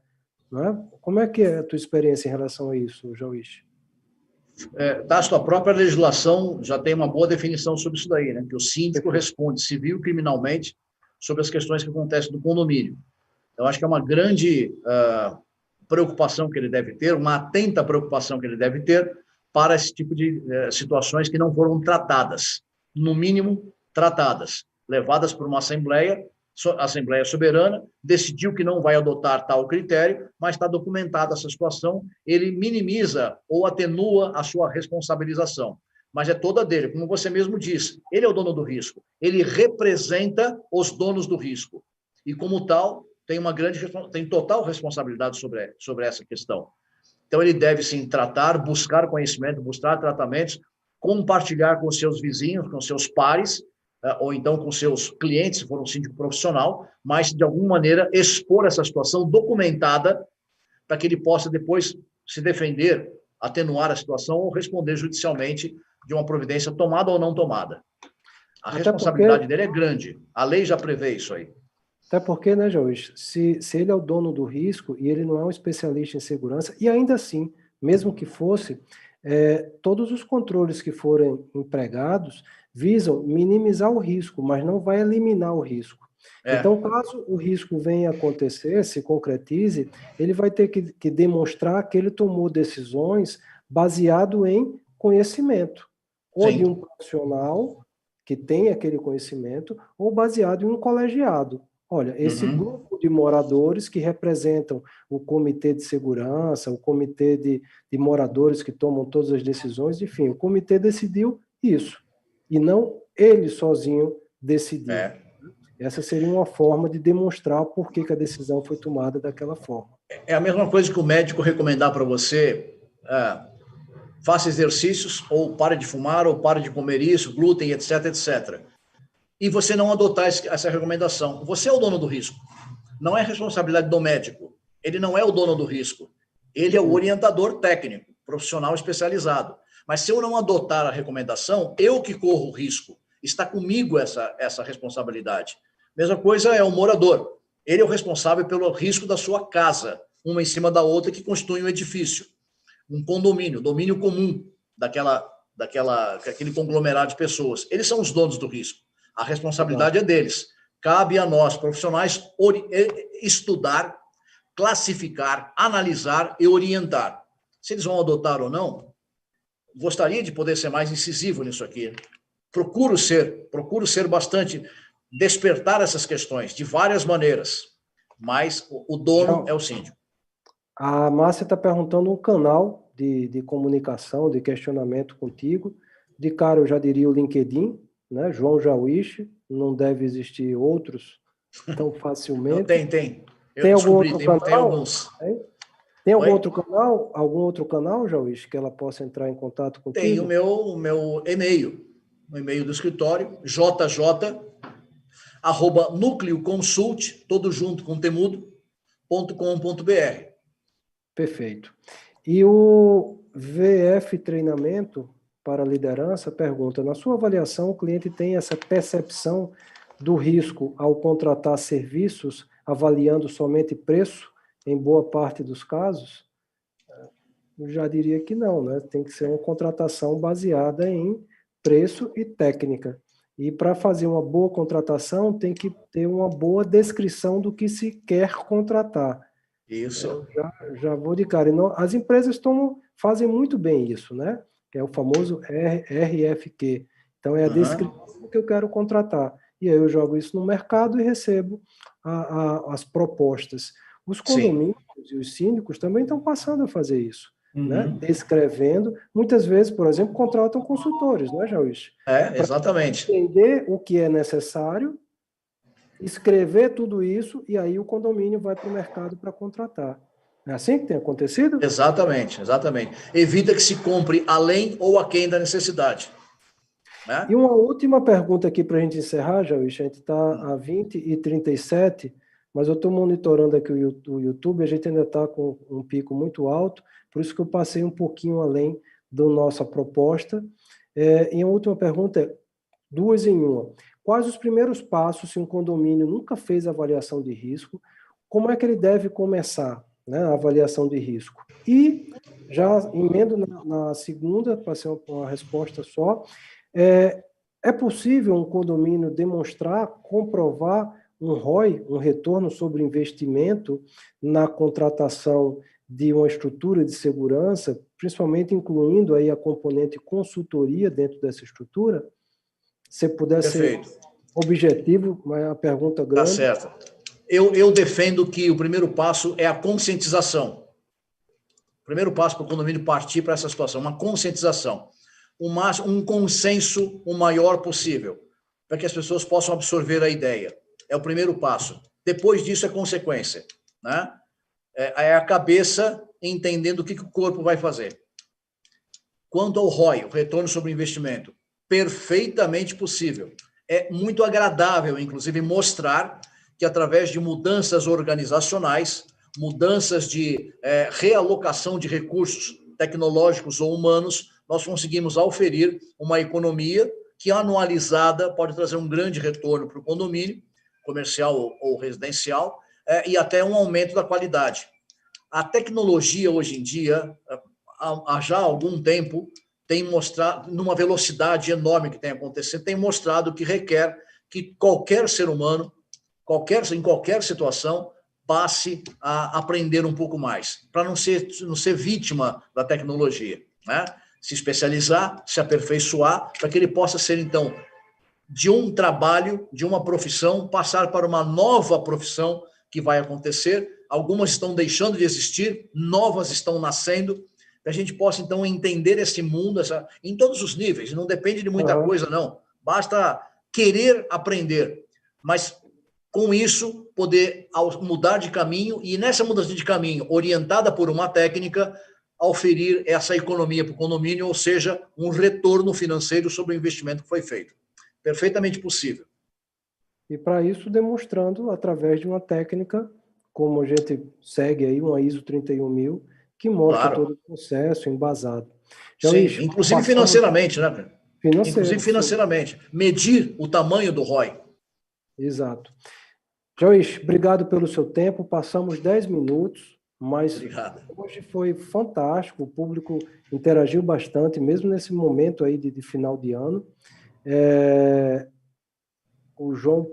Não é? Como é que é a tua experiência em relação a isso, Jauíche? Tasso, a própria legislação já tem uma boa definição sobre isso daí, né? Que o síndico responde civil e criminalmente sobre as questões que acontecem no condomínio. Eu acho que é uma grande preocupação que ele deve ter, uma atenta preocupação que ele deve ter para esse tipo de situações que não foram tratadas, no mínimo tratadas, levadas por uma Assembleia Soberana, decidiu que não vai adotar tal critério, mas está documentada essa situação, ele minimiza ou atenua a sua responsabilização, mas é toda dele, como você mesmo disse, ele é o dono do risco, ele representa os donos do risco, e como tal, tem total responsabilidade sobre essa questão. Então, ele deve, sim, tratar, buscar conhecimento, buscar tratamentos, compartilhar com os seus vizinhos, com seus pares, ou então com seus clientes, se for um síndico profissional, mas, de alguma maneira, expor essa situação documentada para que ele possa depois se defender, atenuar a situação ou responder judicialmente de uma providência tomada ou não tomada. A responsabilidade dele é grande. A lei já prevê isso aí. Até porque, né, Jorge, se ele é o dono do risco e ele não é um especialista em segurança, e ainda assim, mesmo que fosse, todos os controles que forem empregados visam minimizar o risco, mas não vai eliminar o risco. Então, caso o risco venha a acontecer, se concretize, ele vai ter que demonstrar que ele tomou decisões baseado em conhecimento, ou de um profissional que tem aquele conhecimento, ou baseado em um colegiado. Olha, esse grupo de moradores que representam o comitê de segurança, o comitê de moradores que tomam todas as decisões, enfim, o comitê decidiu isso, e não ele sozinho decidiu. Essa seria uma forma de demonstrar por que a decisão foi tomada daquela forma. É a mesma coisa que o médico recomendar para você, faça exercícios, ou pare de fumar, ou pare de comer isso, glúten, etc, etc. E você não adotar essa recomendação. Você é o dono do risco. Não é responsabilidade do médico. Ele não é o dono do risco. Ele é o orientador técnico, profissional especializado. Mas se eu não adotar a recomendação, eu que corro o risco. Está comigo essa responsabilidade. Mesma coisa é o morador. Ele é o responsável pelo risco da sua casa, uma em cima da outra, que constitui um edifício, um condomínio, domínio comum daquele conglomerado de pessoas. Eles são os donos do risco. A responsabilidade é deles. Cabe a nós, profissionais, estudar, classificar, analisar e orientar. Se eles vão adotar ou não, gostaria de poder ser mais incisivo nisso aqui. Procuro ser bastante, despertar essas questões de várias maneiras, mas o dono é o síndico. A Márcia está perguntando um canal de comunicação, de questionamento contigo. De cara, eu já diria o LinkedIn, né? João Jauiche, não deve existir outros tão facilmente. Tem. Tem algum outro canal? Tem alguns. Tem algum outro canal? Algum outro canal, Jauiche, que ela possa entrar em contato contigo? Tem o meu e-mail, o e-mail do escritório, jj@nucleoconsult, todo junto com temudo.com.br. Perfeito. E o VF Treinamento para Liderança pergunta: na sua avaliação, o cliente tem essa percepção do risco ao contratar serviços, avaliando somente preço, em boa parte dos casos? Eu já diria que não, né? Tem que ser uma contratação baseada em preço e técnica. E para fazer uma boa contratação, tem que ter uma boa descrição do que se quer contratar. Isso. Já vou de cara. As empresas fazem muito bem isso, né? Que é o famoso RFQ. Então, é a descrição que eu quero contratar. E aí eu jogo isso no mercado e recebo as propostas. Os condomínios e os síndicos também estão passando a fazer isso, né? Descrevendo. Muitas vezes, por exemplo, contratam consultores, não é, Jauiche? Exatamente. Para entender o que é necessário, escrever tudo isso, e aí o condomínio vai para o mercado para contratar. É assim que tem acontecido? Exatamente. Evita que se compre além ou aquém da necessidade. Né? E uma última pergunta aqui para a gente encerrar, Jauiche. A gente está a 20h37, mas eu estou monitorando aqui o YouTube, a gente ainda está com um pico muito alto, por isso que eu passei um pouquinho além da nossa proposta. E a última pergunta é, 2 em 1. Quais os primeiros passos se um condomínio nunca fez avaliação de risco? Como é que ele deve começar, né, a avaliação de risco? E já emendo na segunda, para ser uma resposta só, é possível um condomínio demonstrar, comprovar um ROI, um retorno sobre investimento na contratação de uma estrutura de segurança, principalmente incluindo aí a componente consultoria dentro dessa estrutura? Se puder ser objetivo, mas é uma pergunta grande. Tá certo. Eu defendo que o primeiro passo é a conscientização. O primeiro passo para o condomínio partir para essa situação, uma conscientização. Um consenso o maior possível, para que as pessoas possam absorver a ideia. É o primeiro passo. Depois disso é consequência. Né? É a cabeça entendendo o que o corpo vai fazer. Quanto ao ROI, o retorno sobre o investimento, perfeitamente possível. É muito agradável, inclusive, mostrar que através de mudanças organizacionais, mudanças de realocação de recursos tecnológicos ou humanos, nós conseguimos auferir uma economia que, anualizada, pode trazer um grande retorno para o condomínio, comercial ou residencial, e até um aumento da qualidade. A tecnologia, hoje em dia, há já algum tempo, tem mostrado, numa velocidade enorme que tem acontecido, tem mostrado que requer que qualquer ser humano, em qualquer situação, passe a aprender um pouco mais, para não ser vítima da tecnologia, né? Se especializar, se aperfeiçoar, para que ele possa ser, então, de um trabalho, de uma profissão, passar para uma nova profissão que vai acontecer. Algumas estão deixando de existir, novas estão nascendo, que a gente possa, então, entender esse mundo em todos os níveis. Não depende de muita coisa, não. Basta querer aprender. Mas, com isso, poder mudar de caminho e, nessa mudança de caminho, orientada por uma técnica, auferir essa economia para o condomínio, ou seja, um retorno financeiro sobre o investimento que foi feito. Perfeitamente possível. E, para isso, demonstrando, através de uma técnica, como a gente segue aí, uma ISO 31000, que mostra todo o processo embasado. Sim, inclusive financeiramente, né? Inclusive financeiramente. Sim. Medir o tamanho do ROI. Exato. Jauiche, obrigado pelo seu tempo. Passamos 10 minutos. mas Obrigado. hoje foi fantástico, o público interagiu bastante, mesmo nesse momento aí de final de ano. O João...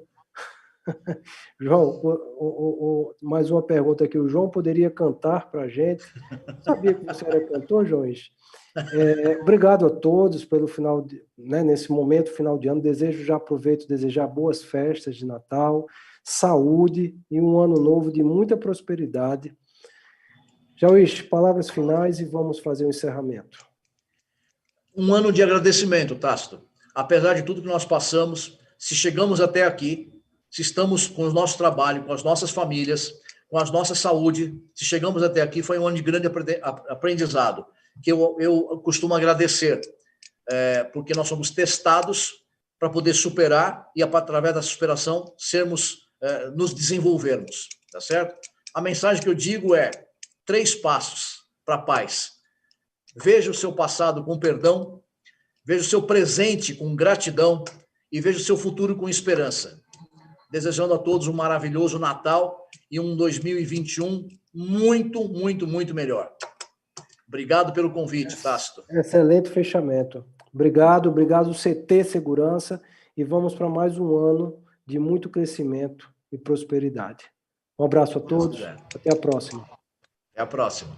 João, mais uma pergunta aqui. O João poderia cantar para a gente? Sabia que você era cantor, João? Obrigado a todos pelo final, nesse momento, final de ano. Já aproveito desejar boas festas de Natal, saúde e um ano novo de muita prosperidade. Jauís, palavras finais e vamos fazer o encerramento. Um ano de agradecimento, Tácito. Apesar de tudo que nós passamos, se chegamos até aqui, se estamos com o nosso trabalho, com as nossas famílias, com a nossa saúde, se chegamos até aqui, foi um ano de grande aprendizado, que eu costumo agradecer, porque nós somos testados para poder superar e, através da superação, nos desenvolvermos, tá certo? A mensagem que eu digo é 3 passos para a paz. Veja o seu passado com perdão, veja o seu presente com gratidão e veja o seu futuro com esperança. Desejando a todos um maravilhoso Natal e um 2021 muito, muito, muito melhor. Obrigado pelo convite, Tácito. Excelente fechamento. Obrigado CT Segurança, e vamos para mais um ano de muito crescimento e prosperidade. Um abraço a todos, até a próxima. Até a próxima.